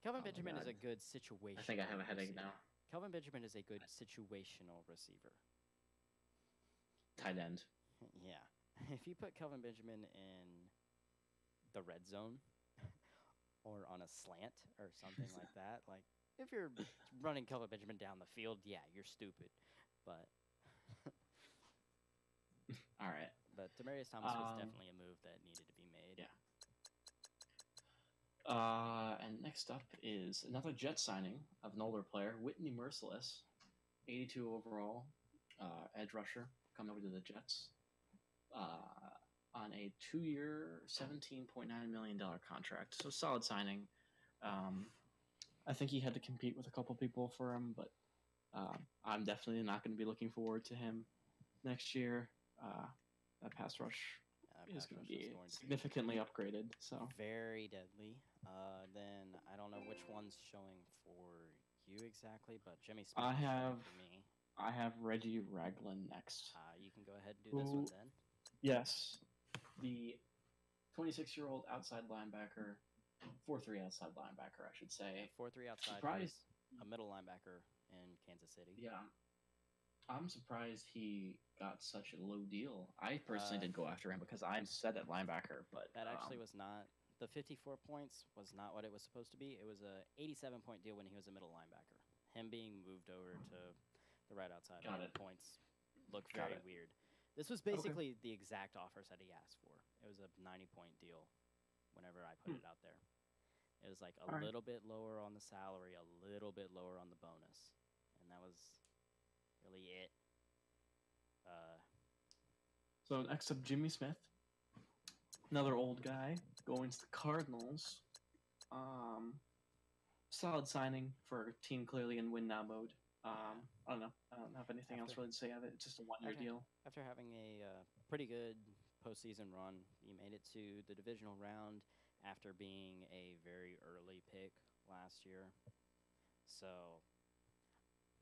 Kelvin Benjamin is a good situational. I think I have a headache now. Kelvin Benjamin is a good situational receiver. Tight end. Yeah. If you put Kelvin Benjamin in the red zone or on a slant or something like that, like if you're running Kelvin Benjamin down the field, yeah, you're stupid. But all right. But Demaryius Thomas was definitely a move that needed to be made. Yeah. And next up is another Jet signing of an older player, Whitney Merciless, 82 overall, edge rusher, coming over to the Jets on a 2 year, $17.9 million contract. So solid signing. I think he had to compete with a couple people for him, but I'm definitely not going to be looking forward to him next year. That pass rush is going to be significantly upgraded. So very deadly. Then I don't know which one's showing for you exactly, but Jimmy Smith is showing for me. I have Reggie Ragland next. You can go ahead and do this one then. Yes, the 26-year-old outside linebacker, 4-3 outside linebacker, I should say. 4-3 outside. A middle linebacker in Kansas City. Yeah. I'm surprised he got such a low deal. I personally did go after him because I'm set at linebacker, but that actually was not the 54 points was not what it was supposed to be. It was a 87-point deal when he was a middle linebacker. Him being moved over to the right outside Got made it. the points look Got very it. weird. This was basically the exact offers that he asked for. It was a 90-point deal whenever I put it out there. It was like a All right. little bit lower on the salary, a little bit lower on the bonus. And that was really it. So next up, Jimmy Smith, another old guy going to the Cardinals. Solid signing for a team clearly in win now mode. I don't know. I don't have anything else really to say of it. It's just a one-year deal. After having a pretty good postseason run, you made it to the divisional round after being a very early pick last year. So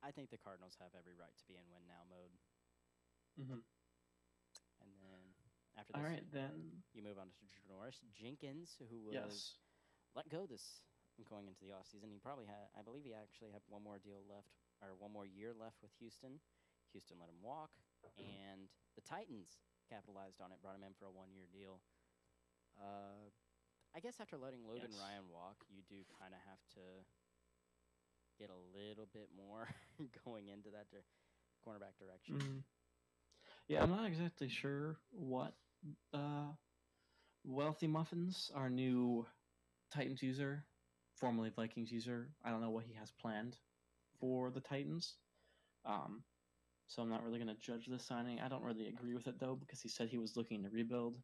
I think the Cardinals have every right to be in win now mode. Mm-hmm. And then after this, all right, then you move on to Janoris Jenkins, who was let go this going into the offseason. He probably had, I believe he actually had one more deal left, or one more year left with Houston. Houston let him walk, and the Titans capitalized on it, brought him in for a one-year deal. I guess after letting Logan Ryan walk, you do kind of have to get a little bit more going into that cornerback direction. Mm-hmm. Yeah, I'm not exactly sure what Wealthy Muffins, our new Titans user, formerly Vikings user, I don't know what he has planned for the Titans. So I'm not really going to judge this signing. I don't really agree with it, though, because he said he was looking to rebuild,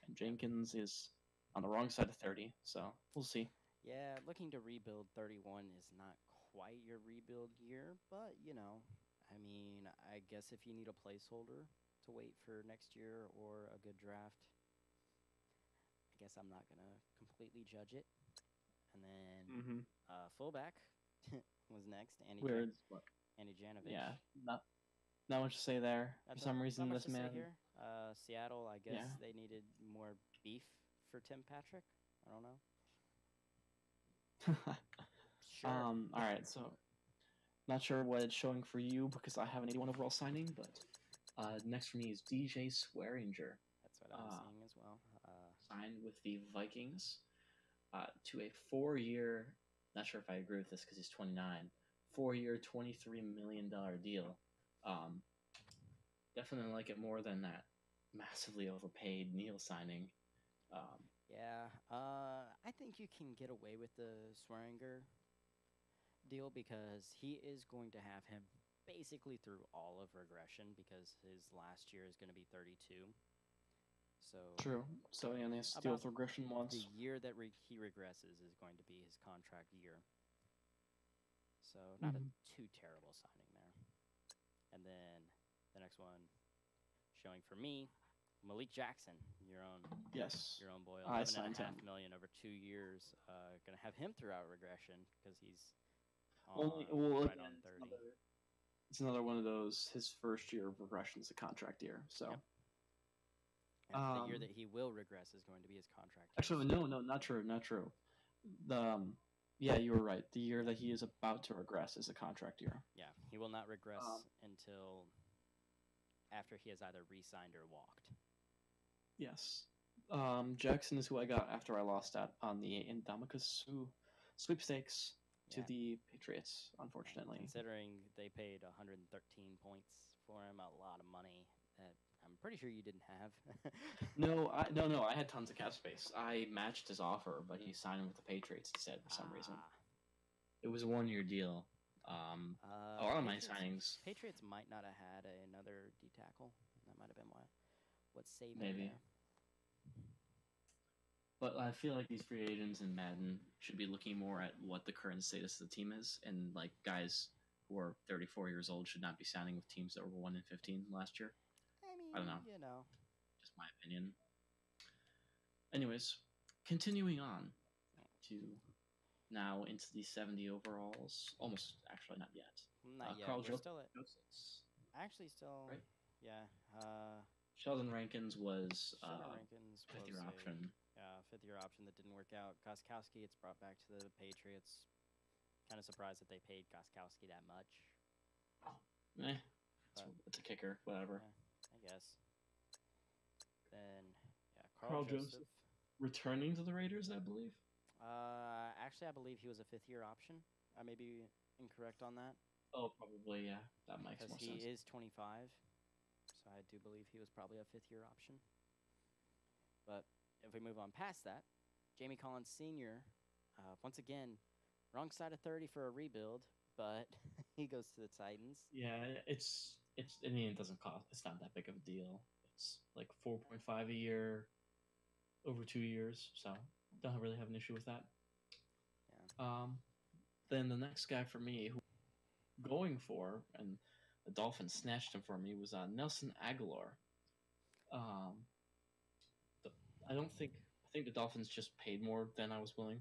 and Jenkins is on the wrong side of 30, so we'll see. Yeah, looking to rebuild 31 is not quite your rebuild year, but, you know, I mean, I guess if you need a placeholder to wait for next year or a good draft, I guess I'm not going to completely judge it. And then fullback was next, Andy Janovich. Yeah, not much to say there. For some reason, this man. Here. Seattle, I guess they needed more beef for Tim Patrick. I don't know. Sure. All right, so not sure what it's showing for you because I have an 81 overall signing, but next for me is DJ Swearinger. That's what I'm seeing as well. Signed with the Vikings to a 4-year. Not sure if I agree with this because he's 29. 4-year, $23 million deal. Definitely like it more than that massively overpaid Neal signing. I think you can get away with the Swearinger deal because he is going to have him basically through all of regression because his last year is going to be 32. So true. So he only has to deal with regression once. The year that he regresses is going to be his contract year. So not a too terrible signing there. And then the next one showing for me, Malik Jackson, your own boy, $11.5 million over 2 years. Going to have him throughout regression because he's on 30. It's another one of those. His first year of regression is a contract year. So. Yep. And the year that he will regress is going to be his contract year. Actually, no, not true. You were right. The year that he is about to regress is a contract year. Yeah, he will not regress until after he has either re-signed or walked. Yes. Jackson is who I got after I lost out on the Indomicus sweepstakes to the Patriots, unfortunately. Considering they paid 113 points for him, a lot of money that I'm pretty sure you didn't have. No, I had tons of cap space. I matched his offer, but he signed with the Patriots instead for some reason. It was a 1-year deal. A lot of my signings. Patriots might not have had another D tackle. That might have been what saved maybe. There. But I feel like these free agents in Madden should be looking more at what the current status of the team is, and like guys who are 34 years old should not be signing with teams that were 1-15 last year. I don't know. Just my opinion. Anyways, continuing on to now into the 70 overalls. Almost, actually, not yet. Not yet. Carl We're still at. Actually, still. Right? Yeah. Sheldon Rankins was fifth-year option. Yeah, fifth-year option that didn't work out. Gostkowski, it's brought back to the Patriots. Kind of surprised that they paid Gostkowski that much. It's a kicker, whatever. Yeah, I guess. Then, Carl Joseph. returning to the Raiders, I believe. Actually, I believe he was a fifth-year option. I may be incorrect on that. Oh, probably, yeah. That makes Because more he sense. is 25, so I do believe he was probably a fifth-year option. But if we move on past that, Jamie Collins Sr., once again, wrong side of 30 for a rebuild, but he goes to the Titans. Yeah, it's. I mean, it doesn't cost. It's not that big of a deal. It's like 4.5 a year, over 2 years. So don't really have an issue with that. Yeah. Then the next guy for me, who I'm going for, and the Dolphins snatched him for me, was Nelson Aguilar. Um, the, I don't think. I think the Dolphins just paid more than I was willing.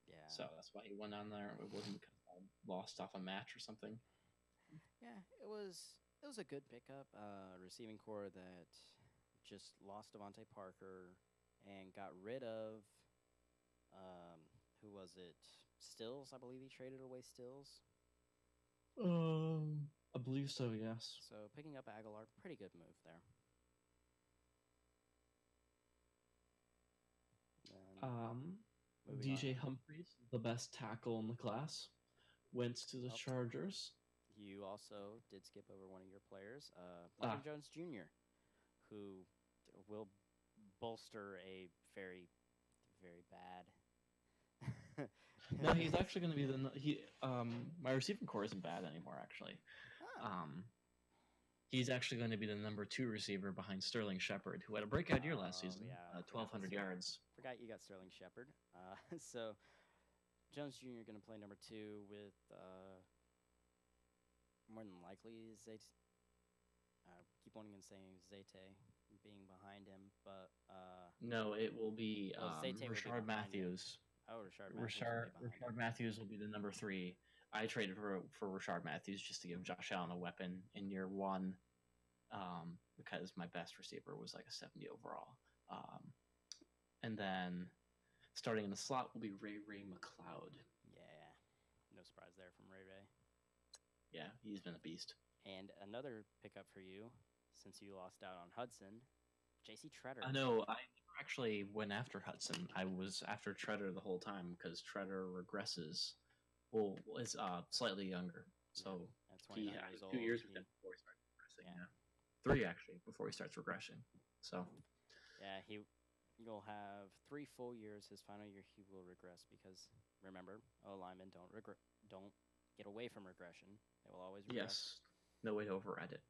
Yeah. So that's why he went on there. It wasn't because I lost off a match or something. Yeah, it was a good pickup. Receiving core that just lost Devontae Parker and got rid of who was it? Stills, I believe he traded away Stills. I believe so. Yes. So picking up Aguilar, pretty good move there. DJ Humphries, the best tackle in the class, went to the Chargers. You also did skip over one of your players, Marvin Jones Jr., who will bolster a very, very bad. No, he's actually going to be my receiving core isn't bad anymore. Actually, he's actually going to be the number 2 receiver behind Sterling Shepard, who had a breakout year last season, 1,200 yards. Forgot you got Sterling Shepard. So Jones Jr. going to play number 2 with more than likely Zayte. Keep wanting and saying Zayte being behind him, but no, it will be Zayte Rashard Matthews. Oh, Rashard Matthews will be the number 3. I traded for Rashard Matthews just to give Josh Allen a weapon in year 1, because my best receiver was like a 70 overall. And then starting in the slot will be Ray McLeod. Yeah, no surprise there from Ray. Yeah, he's been a beast. And another pickup for you, since you lost out on Hudson, J.C. Tretter. I know. I actually went after Hudson. I was after Tretter the whole time because Tretter regresses. Well, is slightly younger. So he had 2 years with him before he started regressing. Yeah. 3 actually before he starts regressing. So yeah, you'll have 3 full years. His final year, he will regress because remember, linemen don't get away from regression. They will always regress. Yes, no way to override it.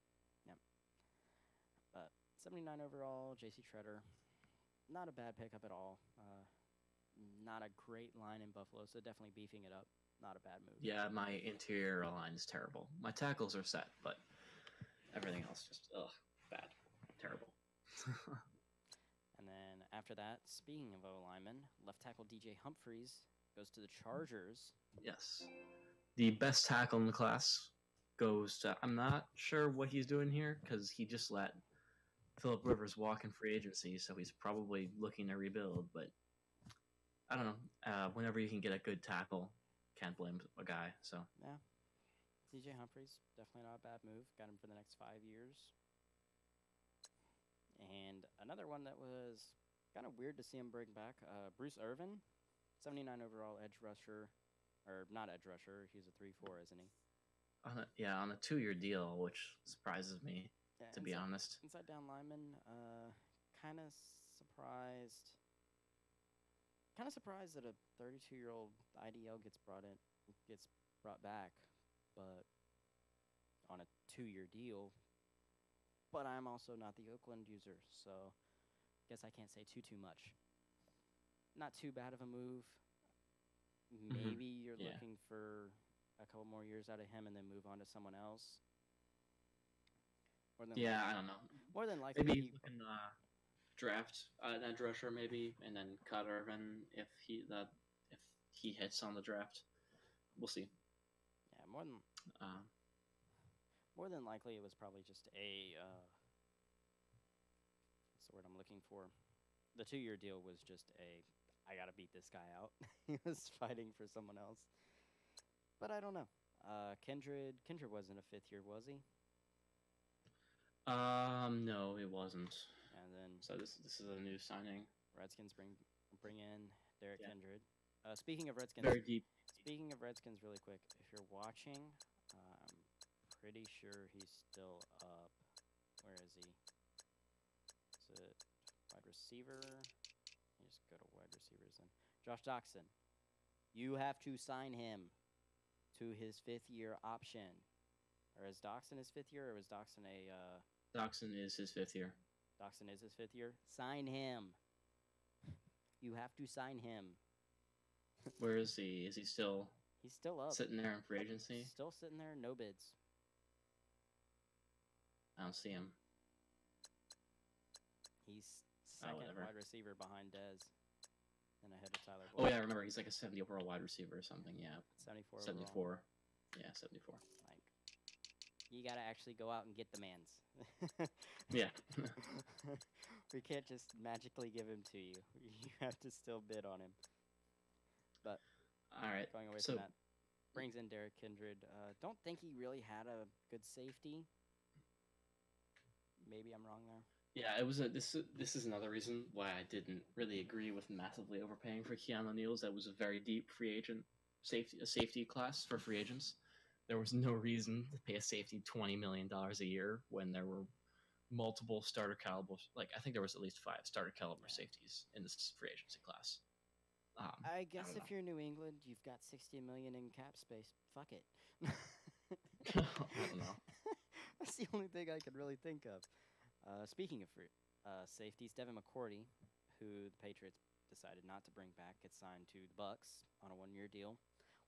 Yep. But 79 overall, J.C. Tretter, not a bad pickup at all. Not a great line in Buffalo, so definitely beefing it up. Not a bad move. Yeah, my interior line is terrible. My tackles are set, but everything else just bad, terrible. And then after that, speaking of O-lineman, left tackle DJ Humphries goes to the Chargers. Yes. The best tackle in the class goes to... I'm not sure what he's doing here because he just let Phillip Rivers walk in free agency, so he's probably looking to rebuild, but I don't know. Whenever you can get a good tackle, can't blame a guy, so... Yeah. DJ Humphries, definitely not a bad move. Got him for the next 5 years. And another one that was kind of weird to see him bring back, Bruce Irvin, 79 overall edge rusher. Or not edge rusher, he's a 3-4, isn't he? On a 2-year deal, which surprises me, to be honest. Inside down lineman, kind of surprised. Kind of surprised that a 32-year-old IDL gets brought back, but on a 2-year deal. But I'm also not the Oakland user, so guess I can't say too much. Not too bad of a move. Maybe you're looking for a couple more years out of him and then move on to someone else. I don't know. More than likely, maybe you can draft an edge rusher, maybe, and then cut Irvin if he hits on the draft. We'll see. Yeah, more than likely, it was probably just a what's the word I'm looking for? The 2-year deal was just I gotta beat this guy out. He was fighting for someone else. But I don't know. Kindred wasn't a 5th year, was he? No, it wasn't. And then so this is a new signing. Redskins bring in Derek Yeah. Kindred. Speaking of Redskins, Very deep. speaking of Redskins, really quick, if you're watching, I'm pretty sure he's still up. Where is he? Is it wide receiver? You just go to wide receivers then. Josh Doxson. You have to sign him to his 5th-year option. Or is Doxson his 5th year, or was Doxson a Doxson is his 5th year. Doxson is his 5th year? Sign him. You have to sign him. Where is he? Is he still He's still up. sitting there in free agency? Still sitting there, no bids. I don't see him. He's second whatever. wide receiver behind Dez and ahead of Tyler Oh Boyd. yeah, I remember he's like a 70 overall wide receiver or something. Yeah, 74 74. Yeah, 74. Like, you got to actually go out and get the mans. Yeah. We can't just magically give him to you. You have to still bid on him. But All right. going away So from that, brings in Derek Kindred. Don't think he really had a good safety. Maybe I'm wrong there. yeah, it was this is another reason why I didn't really agree with massively overpaying for Keanu Neal's. That was a very deep free agent safety class for free agents. There was no reason to pay a safety $20 million a year when there were multiple starter caliber. Like I think there was at least 5 starter caliber safeties in this free agency class. I guess don't if you're New England, you've got $60 million in cap space. Fuck it. I don't know. That's the only thing I could really think of. Speaking of safeties, Devin McCourty, who the Patriots decided not to bring back, gets signed to the Bucks on a 1-year deal.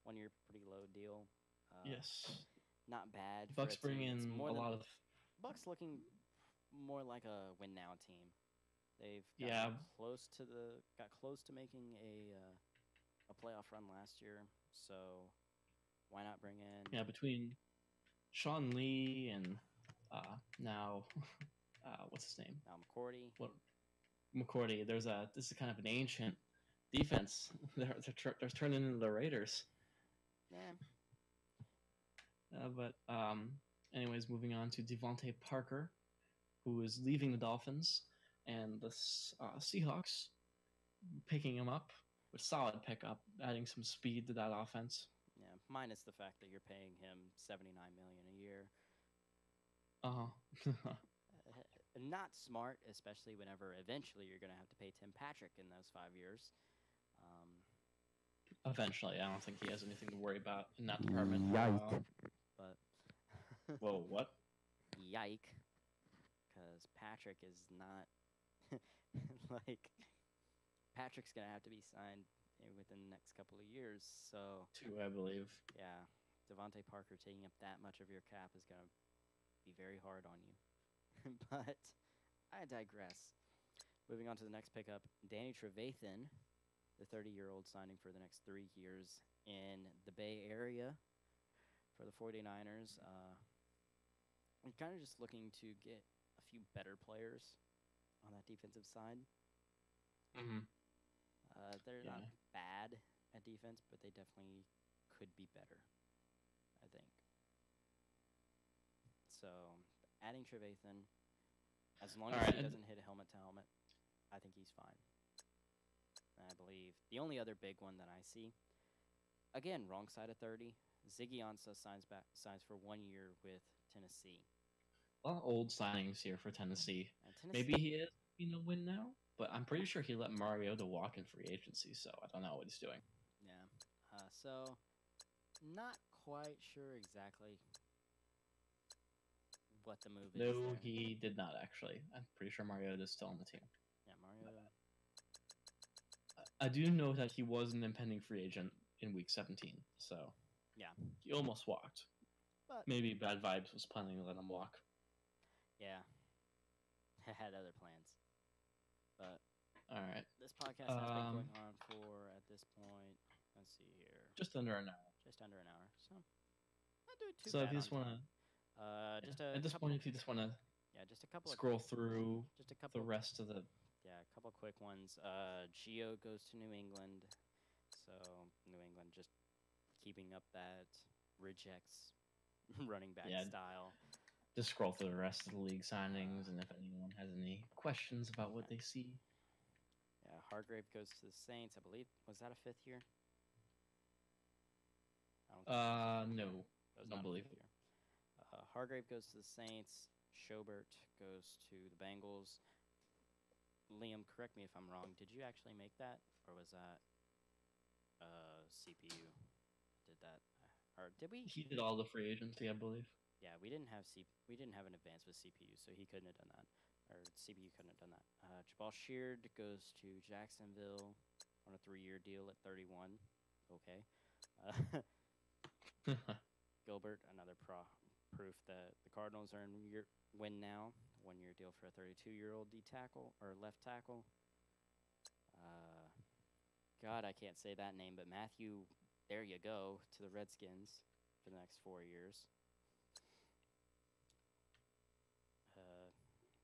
1-year, pretty low deal. Yes. Not bad. Bucks for a bring team. It's in more a than- lot of. Bucks looking more like a win now team. They've Yeah. got close to making a playoff run last year. So why not bring in? Yeah, between Sean Lee and now what's his name? Now McCourty. What McCourty? This is kind of an ancient defense. They're turning into the Raiders. Yeah. But anyways, moving on to Devontae Parker, who is leaving the Dolphins, and the Seahawks picking him up with solid pickup, adding some speed to that offense. Yeah. Minus the fact that you're paying him $79 million a year. Not smart, especially whenever eventually you're going to have to pay Tim Patrick in those 5 years. Eventually, I don't think he has anything to worry about in that department. But Whoa, what? yike, because Patrick is not like Patrick's gonna have to be signed within the next couple of years. So 2, I believe. yeah, Devontae Parker taking up that much of your cap is gonna be very hard on you. But I digress. Moving on to the next pickup, Danny Trevathan, the 30-year-old signing for the next 3 years in the Bay Area for the 49ers. I'm kind of just looking to get a few better players on that defensive side. Mm-hmm. They're Yeah. not bad at defense, but they definitely could be better, I think. So adding Trevathan, as long as he doesn't hit a helmet to helmet, I think he's fine. And I believe the only other big one that I see, again, wrong side of 30, Ziggy Ansah signs for 1 year with Tennessee. A lot of old signings here for Tennessee. And Tennessee. Maybe he is in a win now, but I'm pretty sure he let Mariota walk in free agency, so I don't know what he's doing. Yeah. So, not quite sure exactly what the move is. No, there. he did not actually. I'm pretty sure Mariota is still on the team. Yeah, Mariota. I do know that he was an impending free agent in week 17, so Yeah. he almost walked. But Maybe Bad Vibes was planning to let him walk. yeah, I had other plans. But All right, this podcast has been going on for, at this point, let's see here, just under an hour. just under an hour. So, not doing too So bad if you just on want to, time. Just a at this couple, point, if you just want to yeah, just a couple scroll of through just a couple the rest of the, yeah, a couple quick ones. Gio goes to New England, so New England just keeping up that rejects running back Yeah. style. just scroll through the rest of the league signings, and if anyone has any questions about what they see. Yeah, Hargrave goes to the Saints. I believe was that a fifth year? I don't No, that was don't not a believe fifth it. year. Hargrave goes to the Saints. Schobert goes to the Bengals. Liam, correct me if I'm wrong. Did you actually make that, or was that CPU did that, or did we? He did all the free agency, I believe. Yeah, we didn't have an advance with CPU, so he couldn't have done that, or CPU couldn't have done that. Jabal Sheard goes to Jacksonville on a 3-year deal at 31. Okay. Gilbert, another proof that the Cardinals are in win now. 1-year deal for a 32-year-old D tackle or left tackle. God, I can't say that name, but Matthew, there you go, to the Redskins for the next 4 years.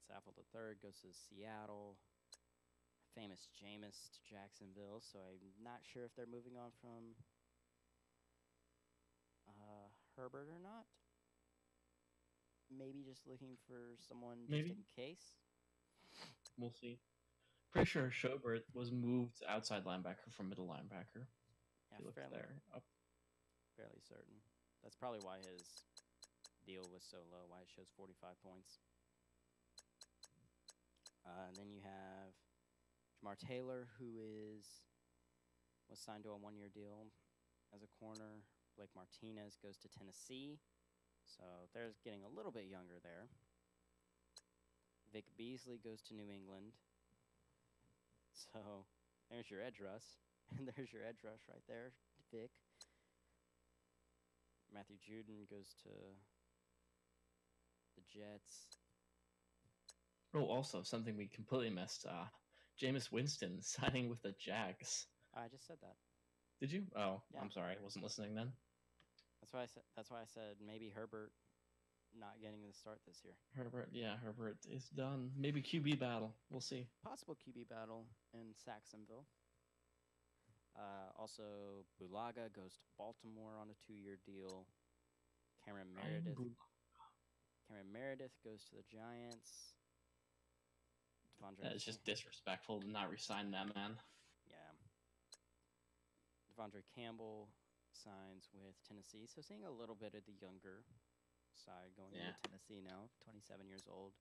Saffold III goes to Seattle. Famous Jameis to Jacksonville, so I'm not sure if they're moving on from Herbert or not. Maybe just looking for someone just in case. We'll see. Pretty sure Schobert was moved outside linebacker from middle linebacker. Yeah, fairly certain. That's probably why his deal was so low, why it shows 45 points. And then you have Jamar Taylor, who was signed to a 1-year deal as a corner. Blake Martinez goes to Tennessee, so they're getting a little bit younger there. Vic Beasley goes to New England. So there's your edge rush, and there's your edge rush right there, Vic. Matthew Judon goes to the Jets. Oh, also something we completely missed. Jameis Winston signing with the Jags. I just said that. Did you? Oh, yeah. I'm sorry, I wasn't listening then. That's why I said maybe Herbert not getting the start this year. Herbert is done. Maybe QB battle. We'll see. Possible QB battle in Saxonville. Also, Bulaga goes to Baltimore on a 2-year deal. Cameron Meredith goes to the Giants. It's just disrespectful to not resign that man. Yeah. Devondre Campbell signs with Tennessee, so seeing a little bit of the younger side going into Tennessee now. 27 years old.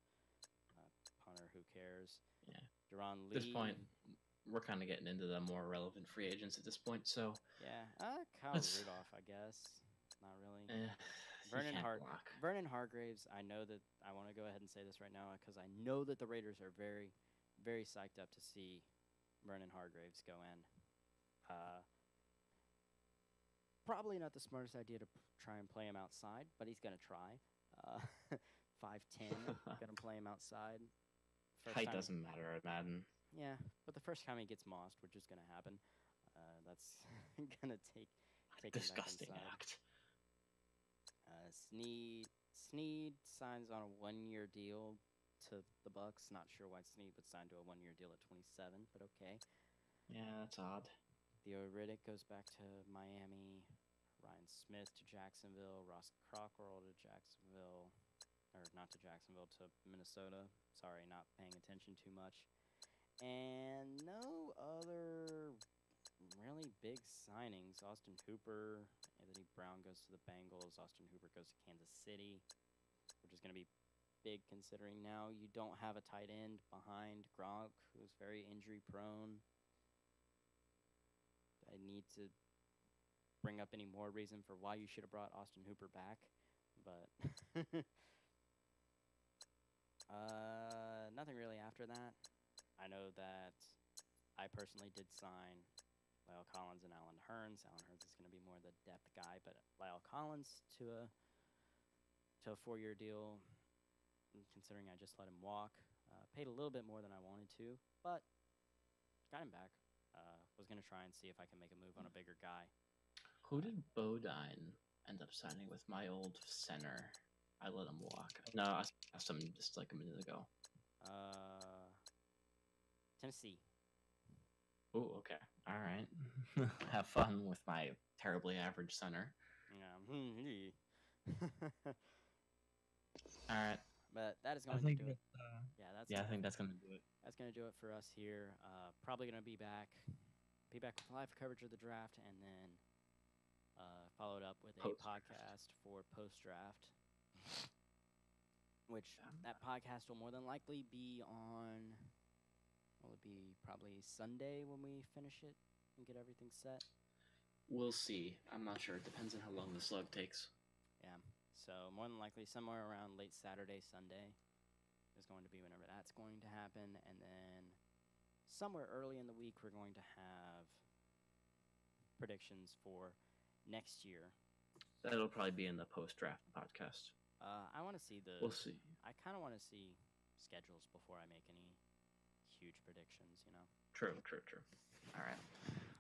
Punter, who cares? Yeah. Deron Lee. At this point, we're kind of getting into the more relevant free agents at this point, so... Yeah. Kyle Rudolph, I guess. Not really. Vernon Hargraves, I want to go ahead and say this right now because I know that the Raiders are very, very psyched up to see Vernon Hargraves go in. Probably not the smartest idea to try and play him outside, but he's going to try. 5'10", going to play him outside. Height doesn't matter at Madden. Yeah, but the first time he gets mossed, which is going to happen, that's going to take him disgusting back inside. act. Snead signs on a 1-year deal to the Bucks. Not sure why Snead would sign to a 1-year deal at 27, but okay. Yeah, that's odd. Theo Riddick goes back to Miami. Ryan Smith to Jacksonville. Ross Cockrell to Jacksonville. Or not to Jacksonville, to Minnesota. Sorry, not paying attention too much. And no other really big signings. Austin Hooper, Anthony Brown goes to the Bengals. Austin Hooper goes to Kansas City, which is going to be big considering now you don't have a tight end behind Gronk, who's very injury prone. I need to bring up any more reason for why you should have brought Austin Hooper back, but nothing really after that. I know that I personally did sign Lyle Collins and Alan Hearns. Alan Hearns is going to be more the depth guy, but Lyle Collins to a 4-year deal, considering I just let him walk. Paid a little bit more than I wanted to, but got him back. Was going to try and see if I can make a move on a bigger guy. Who did Bodine end up signing with? My old center. I let him walk. No, I asked him just like a minute ago. Tennessee. Oh, okay. All right. Have fun with my terribly average center. Yeah. All right. But that is going to do it. Yeah, I think that's gonna do it. That's gonna do it for us here. Probably gonna be back with live coverage of the draft, and then followed up with a podcast for post draft, which that podcast will more than likely be on. Will it be probably Sunday when we finish it and get everything set? We'll see. I'm not sure. It depends on how long the slug takes. Yeah. So more than likely somewhere around late Saturday, Sunday is going to be whenever that's going to happen. And then somewhere early in the week, we're going to have predictions for next year. That'll probably be in the post-draft podcast. I want to see We'll see. I kind of want to see schedules before I make any huge predictions, you know? True. All right.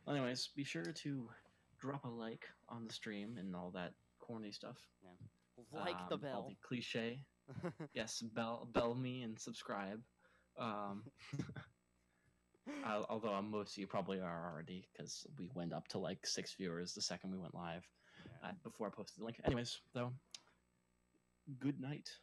Well, anyways, be sure to drop a like on the stream and all that corny stuff. Yeah. Like the bell. All the cliche. Yes, bell me and subscribe. Although most of you probably are already, because we went up to like 6 viewers the second we went live before I posted the link. Anyways, though, good night.